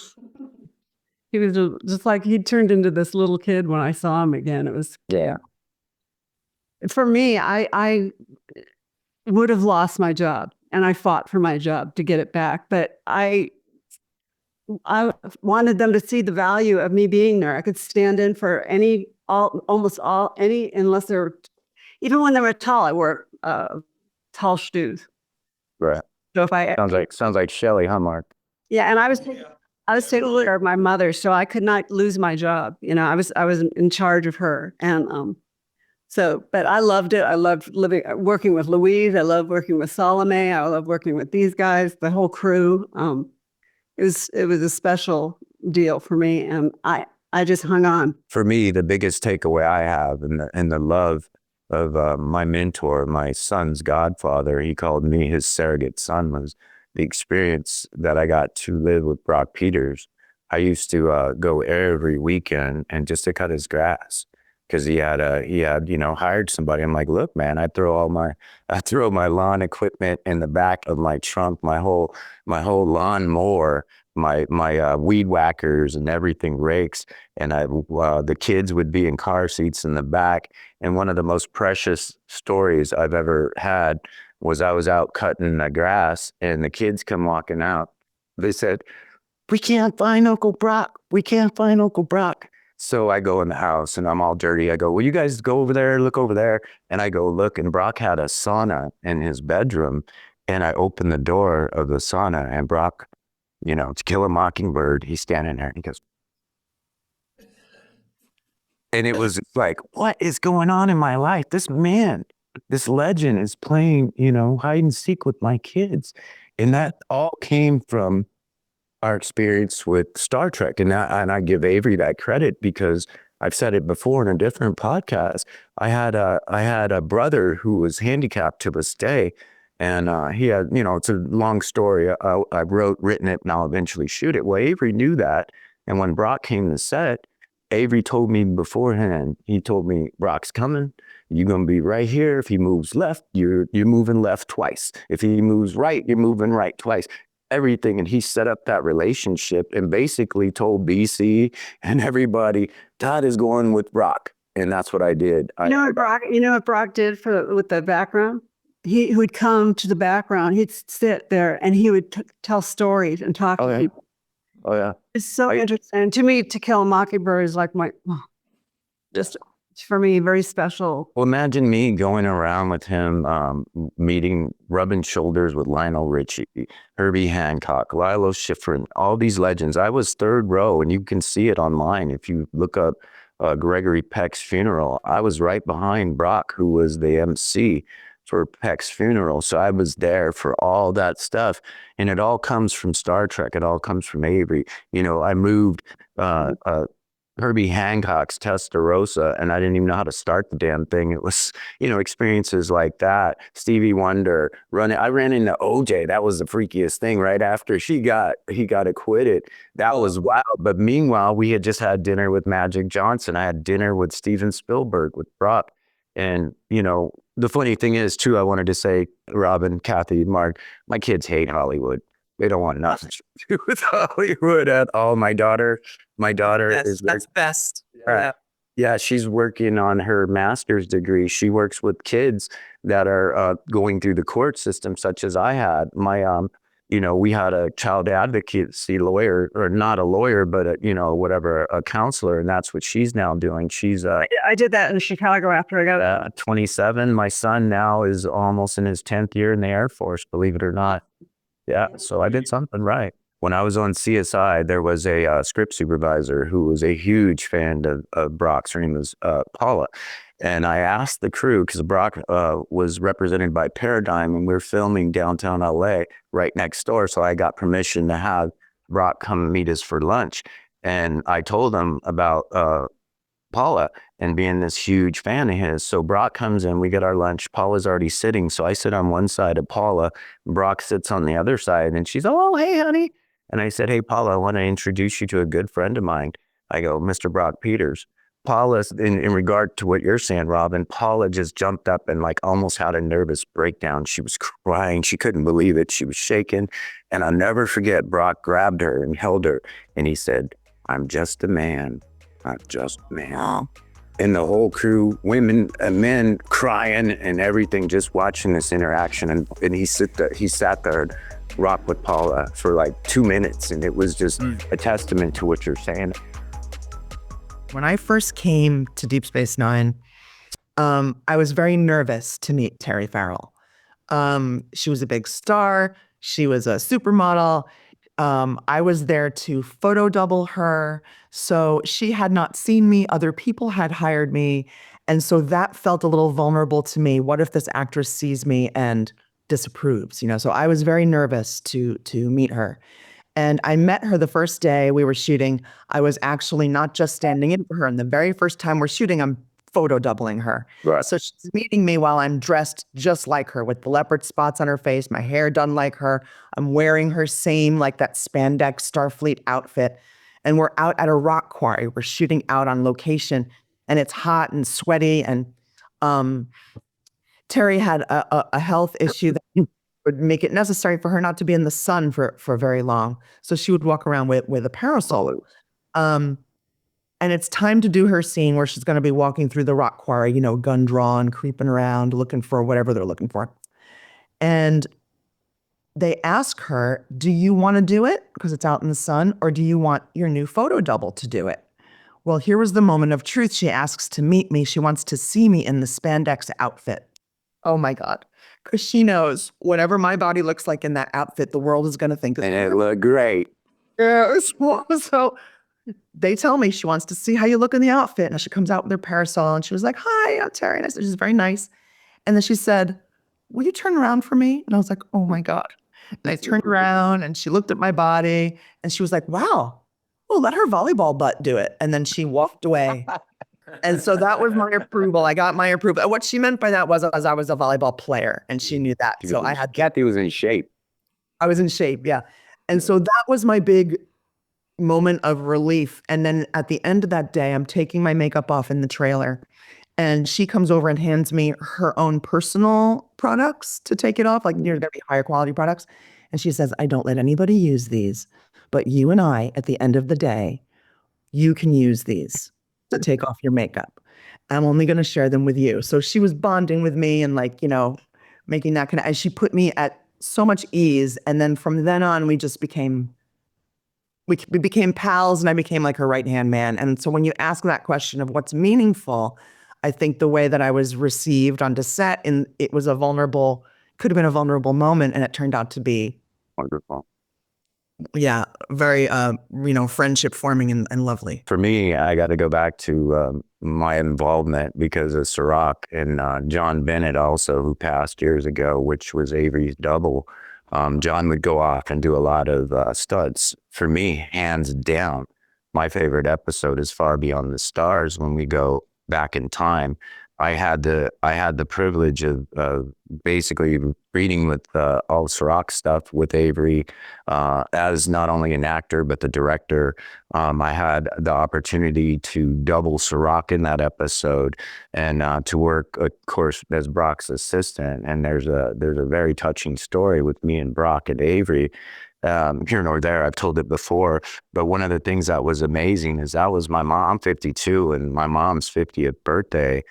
He was just like, he turned into this little kid when I saw him again. It was, Yeah. for me, I would have lost my job, and I fought for my job to get it back. But I wanted them to see the value of me being there. I could stand in for almost all, unless they were, even when they were tall, I wore tall shoes. Right. So if I Sounds like Shelley, huh, Mark? Yeah, and I was taking care of my mother, so I could not lose my job. You know, I was in charge of her, and but I loved it. I loved working with Louise. I loved working with Salome. I loved working with these guys, the whole crew. It was a special deal for me, and I just hung on. For me, the biggest takeaway I have, and the love of my mentor, my son's godfather, he called me his surrogate son, was the experience that I got to live with Brock Peters. I used to go every weekend and just to cut his grass, because he had hired somebody. I'm like, look, man, I throw my lawn equipment in the back of my trunk, my whole lawn mower, my weed whackers and everything, rakes, and the kids would be in car seats in the back. And one of the most precious stories I've ever had was I was out cutting the grass, and the kids come walking out. They said, "We can't find Uncle Brock. We can't find Uncle Brock." So I go in the house and I'm all dirty. I go, "Well, you guys go over there, look over there." And I go look, and Brock had a sauna in his bedroom. And I open the door of the sauna, and Brock, To Kill a Mockingbird, he's standing there, and he goes, and it was like, what is going on in my life? This man, this legend is playing, hide and seek with my kids. And that all came from our experience with Star Trek. And I give Avery that credit, because I've said it before in a different podcast. I had a brother who was handicapped to this day. And he had, it's a long story. I've written it, and I'll eventually shoot it. Well, Avery knew that. And when Brock came to set, Avery told me beforehand, he told me, "Brock's coming. You're going to be right here. If he moves left, you're moving left twice. If he moves right, you're moving right twice." Everything. And he set up that relationship and basically told BC and everybody, "Todd is going with Brock." And that's what I did. You know what Brock did with the background? He would come to the background. He'd sit there and he would tell stories and talk to people. Oh, yeah. It's so interesting. And to me, To Kill a Mockingbird is like just for me, very special. Well, imagine me going around with him, rubbing shoulders with Lionel Richie, Herbie Hancock, Lilo Schifrin, all these legends. I was third row, and you can see it online. If you look up Gregory Peck's funeral, I was right behind Brock, who was the MC for Peck's funeral. So I was there for all that stuff. And it all comes from Star Trek. It all comes from Avery. I moved Herbie Hancock's Testarossa, and I didn't even know how to start the damn thing. It was, experiences like that. Stevie Wonder I ran into OJ. That was the freakiest thing. Right after he got acquitted, that was wild. But meanwhile, we had just had dinner with Magic Johnson. I had dinner with Steven Spielberg, with Brock. And, the funny thing is too, I wanted to say, Robin, Cathy, Mark, my kids hate Hollywood. They don't want nothing to do with Hollywood at all. My daughter That's best. Right. Yeah, she's working on her master's degree. She works with kids that are going through the court system, such as I had. We had a child advocacy lawyer, or not a lawyer, but a counselor, and that's what she's now doing. She's I did that in Chicago after I got 27. My son now is almost in his 10th year in the Air Force, believe it or not. Yeah, so I did something right. When I was on CSI, there was a script supervisor who was a huge fan of Brock's. Her name was Paula. And I asked the crew, because Brock was represented by Paradigm, and we're filming downtown LA right next door. So I got permission to have Brock come meet us for lunch. And I told him about Paula and being this huge fan of his. So Brock comes in, we get our lunch. Paula's already sitting. So I sit on one side of Paula, Brock sits on the other side, and she's, oh, hey, honey. And I said, hey, Paula, I want to introduce you to a good friend of mine. I go, Mr. Brock Peters. Paula, in regard to what you're saying, Robin, Paula just jumped up and like almost had a nervous breakdown. She was crying. She couldn't believe it. She was shaking. And I'll never forget, Brock grabbed her and held her. And he said, I'm just a man, not just a man. And the whole crew, women and men crying and everything, just watching this interaction. And he sat there and rocked with Paula for like 2 minutes. And it was just a testament to what you're saying. When I first came to Deep Space Nine, I was very nervous to meet Terry Farrell. She was a big star. She was a supermodel. I was there to photo double her. So she had not seen me. Other people had hired me. And so that felt a little vulnerable to me. What if this actress sees me and disapproves? So I was very nervous to meet her. And I met her the first day we were shooting. I was actually not just standing in for her. And the very first time we're shooting, I'm photo doubling her. Right. So she's meeting me while I'm dressed just like her, with the leopard spots on her face, my hair done like her. I'm wearing her same, like that spandex Starfleet outfit. And we're out at a rock quarry. We're shooting out on location, and it's hot and sweaty. And Terry had a health issue that would make it necessary for her not to be in the sun for very long. So she would walk around with a parasol. And it's time to do her scene where she's going to be walking through the rock quarry, gun drawn, creeping around, looking for whatever they're looking for. And they ask her, do you want to do it because it's out in the sun, or do you want your new photo double to do it? Well, here was the moment of truth. She asks to meet me. She wants to see me in the spandex outfit. Oh my God. Because she knows whatever my body looks like in that outfit, the world is going to think. And it looked great. Yeah, so they tell me she wants to see how you look in the outfit. And she comes out with her parasol, and she was like, hi, I'm Terry. And I said, she's very nice. And then she said, will you turn around for me? And I was like, oh my God. And I turned around, and she looked at my body, and she was like, wow, well, let her volleyball butt do it. And then she walked away. And so that was my approval. I got my approval. What she meant by that was I was a volleyball player, and she knew that. So Cathy was in shape. I was in shape, yeah. And so that was my big moment of relief. And then at the end of that day, I'm taking my makeup off in the trailer, and she comes over and hands me her own personal products to take it off, like they're gonna be higher quality products. And she says, I don't let anybody use these, but you and I, at the end of the day, you can use these to take off your makeup. I'm only going to share them with you. So she was bonding with me and making that and she put me at so much ease. And then from then on, we just became pals, and I became like her right-hand man. And so when you ask that question of what's meaningful, I think the way that I was received on set, and it was could have been a vulnerable moment, and it turned out to be Wonderful. Yeah, very, friendship forming and lovely. For me, I got to go back to my involvement because of Sirach and John Bennett also, who passed years ago, which was Avery's double. John would go off and do a lot of stunts. For me, hands down, my favorite episode is Far Beyond the Stars, when we go back in time. I had the privilege of basically reading with all Sirach stuff with Avery as not only an actor but the director. I had the opportunity to double Sirach in that episode, and to work, of course, as Brock's assistant. And there's a very touching story with me and Brock and Avery. Here nor there, I've told it before, but one of the things that was amazing is that was my mom. I'm 52, and my mom's 50th birthday.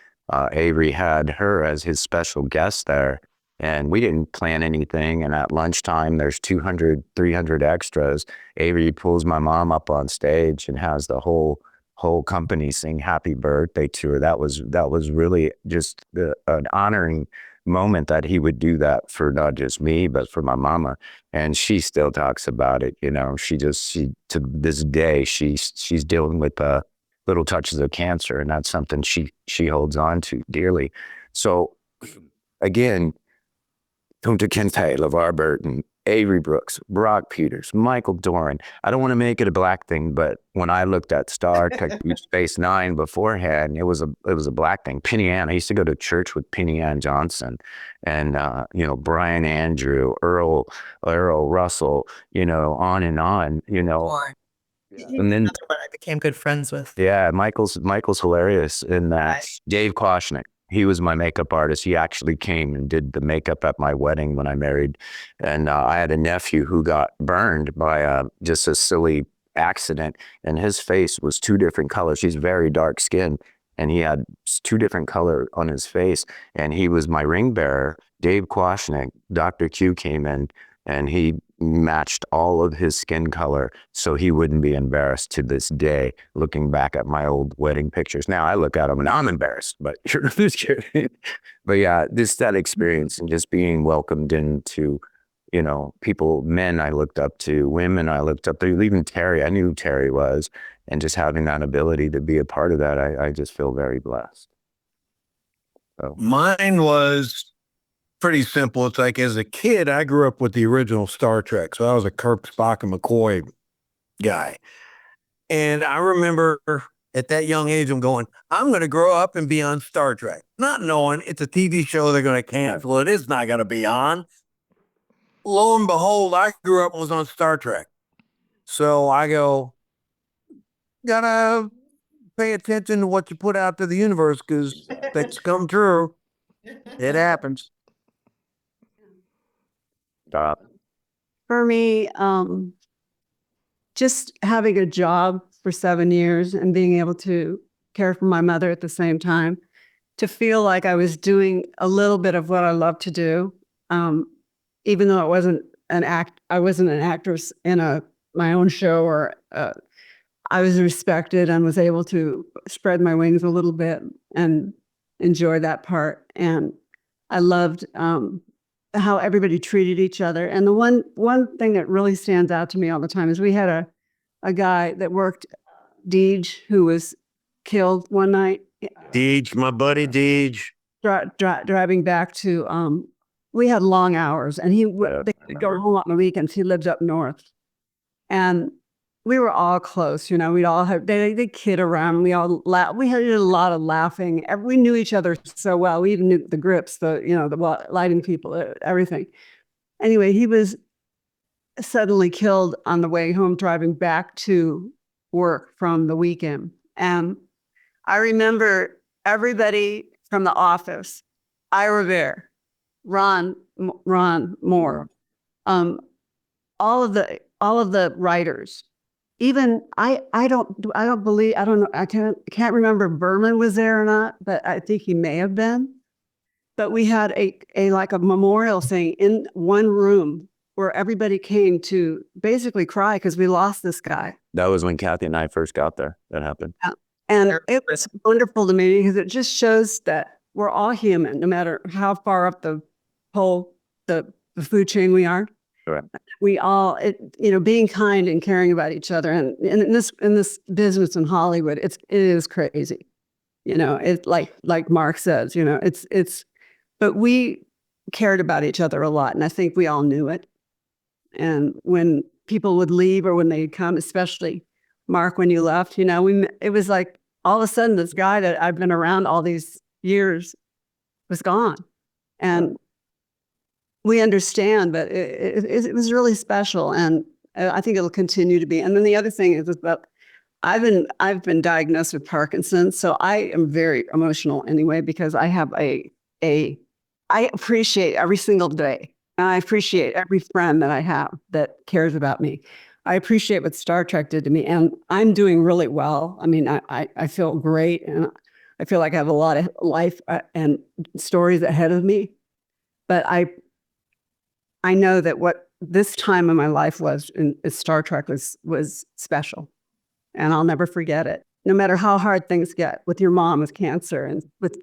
Avery had her as his special guest there, and we didn't plan anything. And at lunchtime, there's 200, 300 extras. Avery pulls my mom up on stage and has the whole company sing happy birthday to her. That was really just an honoring moment that he would do that for not just me, but for my mama. And she still talks about it. She to this day, she's dealing with little touches of cancer, and that's something she holds on to dearly. So again, Kunta Kinte, LeVar Burton, Avery Brooks, Brock Peters, Michael Dorn. I don't want to make it a black thing, but when I looked at Star Trek Deep Space Nine beforehand, it was a black thing. Penny Ann. I used to go to church with Penny Ann Johnson, and Brian Andrew, Earl Russell, on and on. And then Another one I became good friends with. yeah, Michael's hilarious in that. Dave Kloshnik. He was my makeup artist. He actually came and did the makeup at my wedding when I married. And I had a nephew who got burned by just a silly accident. And his face was 2 different colors. He's very dark skinned. And he had 2 different color on his face. And he was my ring bearer. Dave Kloshnik, Dr. Q came in and he matched all of his skin color so he wouldn't be embarrassed to this day looking back at my old wedding pictures. Now I look at them and I'm embarrassed, but you're just kidding. But yeah, that experience and just being welcomed into, people, men I looked up to, women I looked up to, even Terry, I knew who Terry was, and just having that ability to be a part of that, I just feel very blessed. So. Mine was pretty simple. It's like, as a kid, I grew up with the original Star Trek. So I was a Kirk, Spock, and McCoy guy. And I remember at that young age, I'm going, I'm going to grow up and be on Star Trek. Not knowing it's a TV show they're going to cancel. It is not going to be on. Lo and behold, I grew up and was on Star Trek. So I go, gotta pay attention to what you put out to the universe, because things come true. It happens. For me, just having a job for 7 years and being able to care for my mother at the same time, to feel like I was doing a little bit of what I love to do, even though I wasn't an actress in my own show, or I was respected and was able to spread my wings a little bit and enjoy that part. And I loved how everybody treated each other. And the one thing that really stands out to me all the time is we had a guy that worked, Deej, who was killed one night. Deej, my buddy Deej. Driving back to, we had long hours, and they'd go home on the weekends. He lived up north. And we were all close, we'd all have, they kid around. We all laugh. We had a lot of laughing. We knew each other so well. We even knew the grips, the lighting people, everything. Anyway, he was suddenly killed on the way home, driving back to work from the weekend. And I remember everybody from the office, Ira Bear, Ron Moore, all of the writers. Even I can't remember if Berman was there or not, but I think he may have been. But we had a memorial thing in one room where everybody came to basically cry because we lost this guy. That was when Cathy and I first got there. That happened. And it was wonderful to me because it just shows that we're all human, no matter how far up the whole the food chain we are. Correct. We all, being kind and caring about each other, and in this business in Hollywood, it is crazy. It's like Mark says, but we cared about each other a lot, and I think we all knew it. And when people would leave or when they'd come, especially Mark, when you left, it was like all of a sudden this guy that I've been around all these years was gone, and we understand, but it was really special, and I think it'll continue to be. And then the other thing is that I've been diagnosed with Parkinson's, so I am very emotional anyway, because I have I appreciate every single day. I appreciate every friend that I have that cares about me. I appreciate what Star Trek did to me, and I'm doing really well. I mean, I feel great, and I feel like I have a lot of life and stories ahead of me, but I know that what this time in my life was in Star Trek was special, and I'll never forget it. No matter how hard things get with your mom with cancer, and with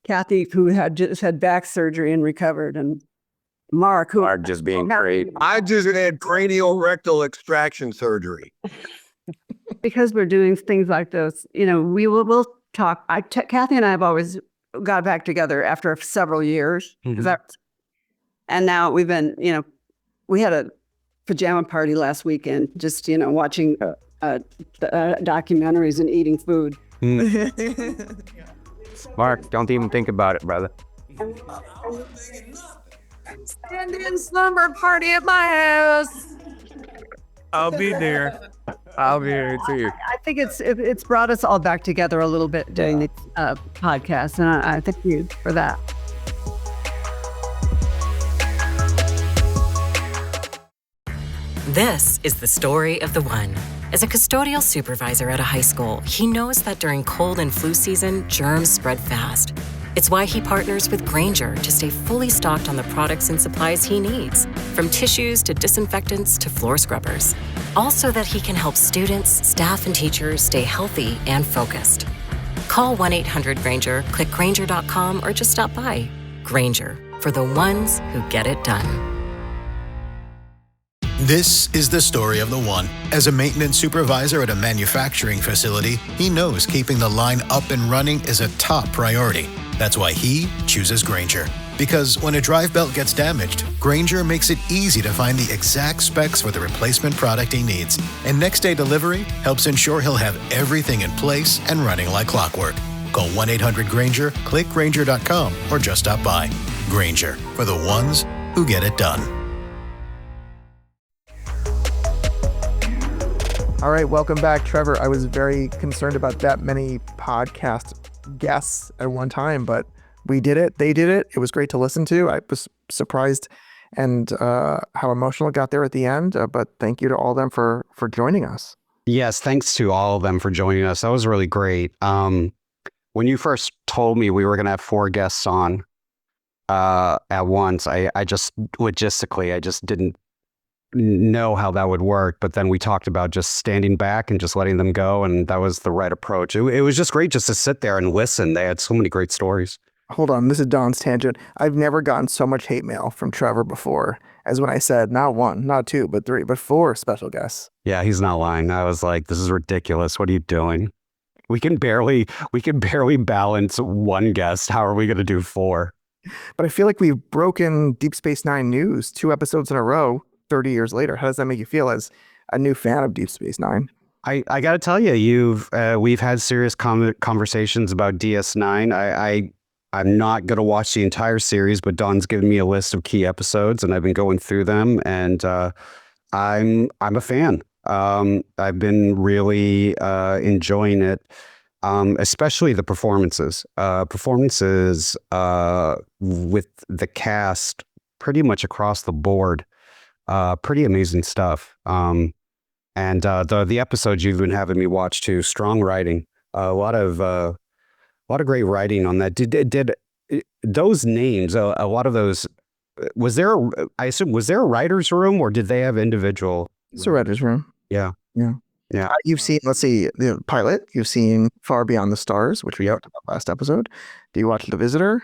Cathy, who had just had back surgery and recovered, and Mark just being great. I just had cranial rectal extraction surgery. because we're doing things like this, we'll talk. Cathy and I have always got back together after several years. And now we've been, we had a pajama party last weekend, just, watching documentaries and eating food. Mark, don't even think about it, brother. Stand-in slumber party at my house. I'll be there. I'll be here too. I think it's brought us all back together a little bit during the podcast, and I thank you for that. This is the story of the one. As a custodial supervisor at a high school, he knows that during cold and flu season, germs spread fast. It's why he partners with Grainger to stay fully stocked on the products and supplies he needs, from tissues to disinfectants to floor scrubbers. All so that he can help students, staff, and teachers stay healthy and focused. Call 1-800-GRAINGER, click Grainger.com, or just stop by. Grainger, for the ones who get it done. This is the story of the one. As a maintenance supervisor at a manufacturing facility, he knows keeping the line up and running is a top priority. That's why he chooses Grainger. Because when a drive belt gets damaged, Grainger makes it easy to find the exact specs for the replacement product he needs. And next day delivery helps ensure he'll have everything in place and running like clockwork. Call 1-800-GRAINGER, click Grainger.com, or just stop by. Grainger, for the ones who get it done. All right, welcome back, Trevor. I was very concerned about that many podcast guests at one time, but we did it. They did it. It was great to listen to. I was surprised and how emotional it got there at the end. But thank you to all of them for joining us. Yes, thanks to all of them for joining us. That was really great. When you first told me we were going to have 4 guests on at once, I just logistically, I just didn't know how that would work. But then we talked about just standing back and just letting them go. And that was the right approach. It was just great just to sit there and listen. They had so many great stories. Hold on. This is Don's tangent. I've never gotten so much hate mail from Trevor before as when I said not 1, not 2, but 3, but 4 special guests. Yeah, he's not lying. I was like, this is ridiculous. What are you doing? We can barely balance 1 guest. How are we going to do 4? But I feel like we've broken Deep Space Nine news 2 episodes in a row. 30 years later. How does that make you feel as a new fan of Deep Space Nine? I got to tell you, we've had serious conversations about DS9. I'm not going to watch the entire series, but Don's given me a list of key episodes, and I've been going through them, and I'm a fan. I've been really enjoying it, especially the performances. Performances with the cast pretty much across the board. Pretty amazing stuff. And the episodes you've been having me watch too, strong writing, a lot of great writing on that. Did those names, a lot of those, was there a writer's room, or did they have individual? It's a writer's room. Yeah. You've seen, let's see, the pilot, you've seen Far Beyond the Stars, which we talked about last episode. Do you watch The Visitor?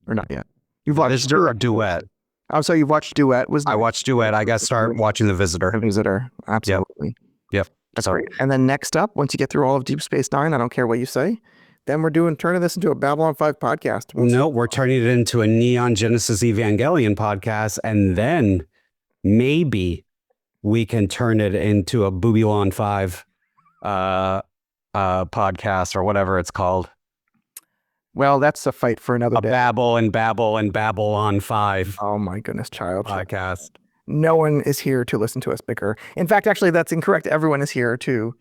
Or not yet? You've watched Visitor or Duet? Oh, so you've watched Duet? I watched Duet. I got to start watching The Visitor. Absolutely. Yep. That's great. And then next up, once you get through all of Deep Space Nine, I don't care what you say, then we're turning this into a Babylon 5 podcast. No, we're turning it into a Neon Genesis Evangelion podcast, and then maybe we can turn it into a Babylon 5 podcast or whatever it's called. Well, that's a fight for another day. Babel and Babylon 5. Oh my goodness, child. Podcast. No one is here to listen to us bicker. In fact, actually, that's incorrect. Everyone is here to,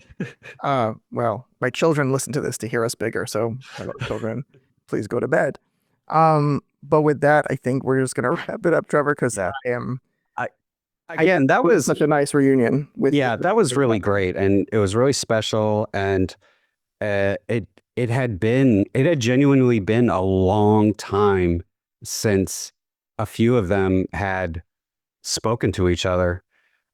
well, my children listen to this to hear us bigger. So, hello, children, please go to bed. But with that, I think we're just going to wrap it up, Trevor, because that was such a nice reunion. That was really great. And it was really special. And it had genuinely been a long time since a few of them had spoken to each other,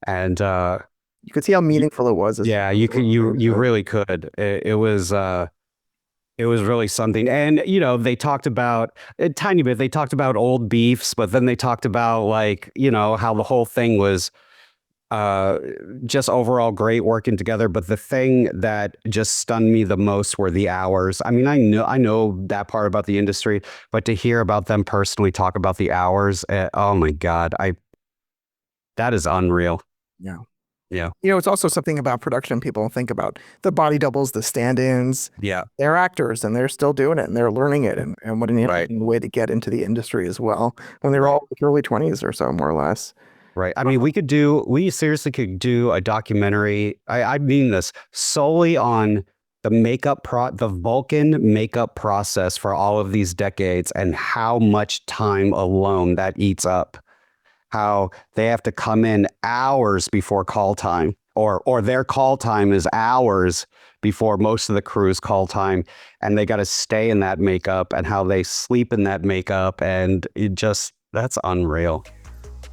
and you could see how meaningful it was. You really could. It was really something. And they talked about a tiny bit. They talked about old beefs, but then they talked about how the whole thing was just overall great working together. But the thing that just stunned me the most were the hours. I mean, I know that part about the industry, but to hear about them personally talk about the hours, oh my God, that is unreal. Yeah. Yeah. You know, it's also something about production people think about. The body doubles, the stand-ins. Yeah. They're actors and they're still doing it and they're learning it. And what an interesting way to get into the industry as well when they're all like early 20s or so, more or less. Right. I mean, we seriously could do a documentary. I mean this solely on the Vulcan makeup process for all of these decades and how much time alone that eats up. How they have to come in hours before call time, or their call time is hours before most of the crew's call time, and they got to stay in that makeup, and how they sleep in that makeup, and that's unreal.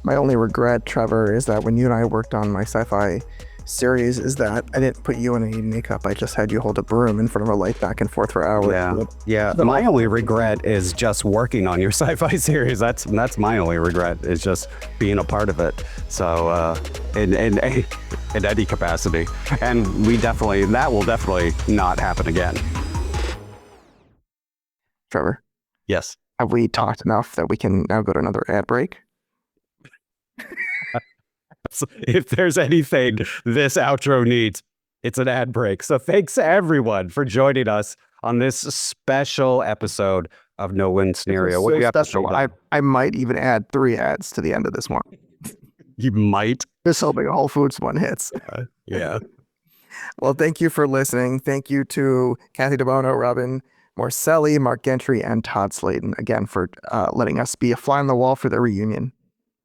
My only regret, Trevor, is that when you and I worked on my sci-fi series, is that I didn't put you in any makeup. I just had you hold a broom in front of a light back and forth for hours. Yeah. My only regret is just working on your sci-fi series. That's my only regret, is just being a part of it. So in any capacity, and that will definitely not happen again. Trevor. Yes. Have we talked enough that we can now go to another ad break? If there's anything this outro needs, it's an ad break. So thanks everyone for joining us on this special episode of No Win Scenario. What do you have to say? I might even add 3 ads to the end of this one. You might. Just hoping a Whole Foods one hits. Yeah. Well, thank you for listening. Thank you to Cathy Debono, Robin Morcelli, Mark Gentry, and Todd Slayton again for letting us be a fly on the wall for the reunion.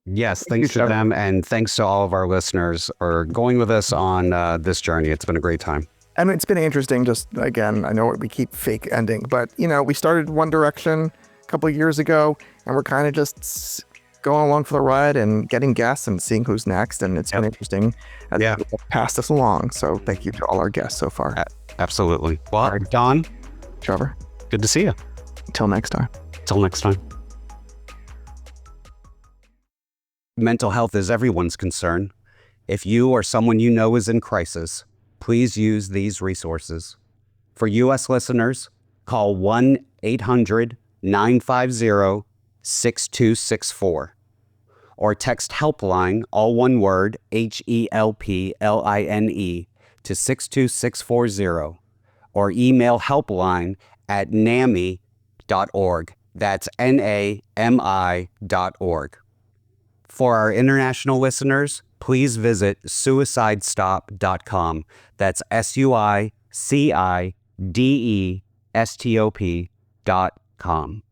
Yes, thanks to them, and thanks to all of our listeners for going with us on this journey. It's been a great time. And it's been interesting, just again, I know we keep fake ending, but you know, we started One Direction a couple of years ago, and we're kind of just going along for the ride and getting guests and seeing who's next, and it's been interesting as people passed us along. So thank you to all our guests so far. Absolutely. Well, Don, Trevor, good to see you. Until next time. Until next time. Mental health is everyone's concern. If you or someone you know is in crisis, please use these resources. For U.S. listeners, call 1-800-950-6264 or text Helpline, all one word, HELPLINE, to 62640 or email helpline@NAMI.org. That's NAMI.org. For our international listeners, please visit suicidestop.com. That's SUICIDESTOP.com.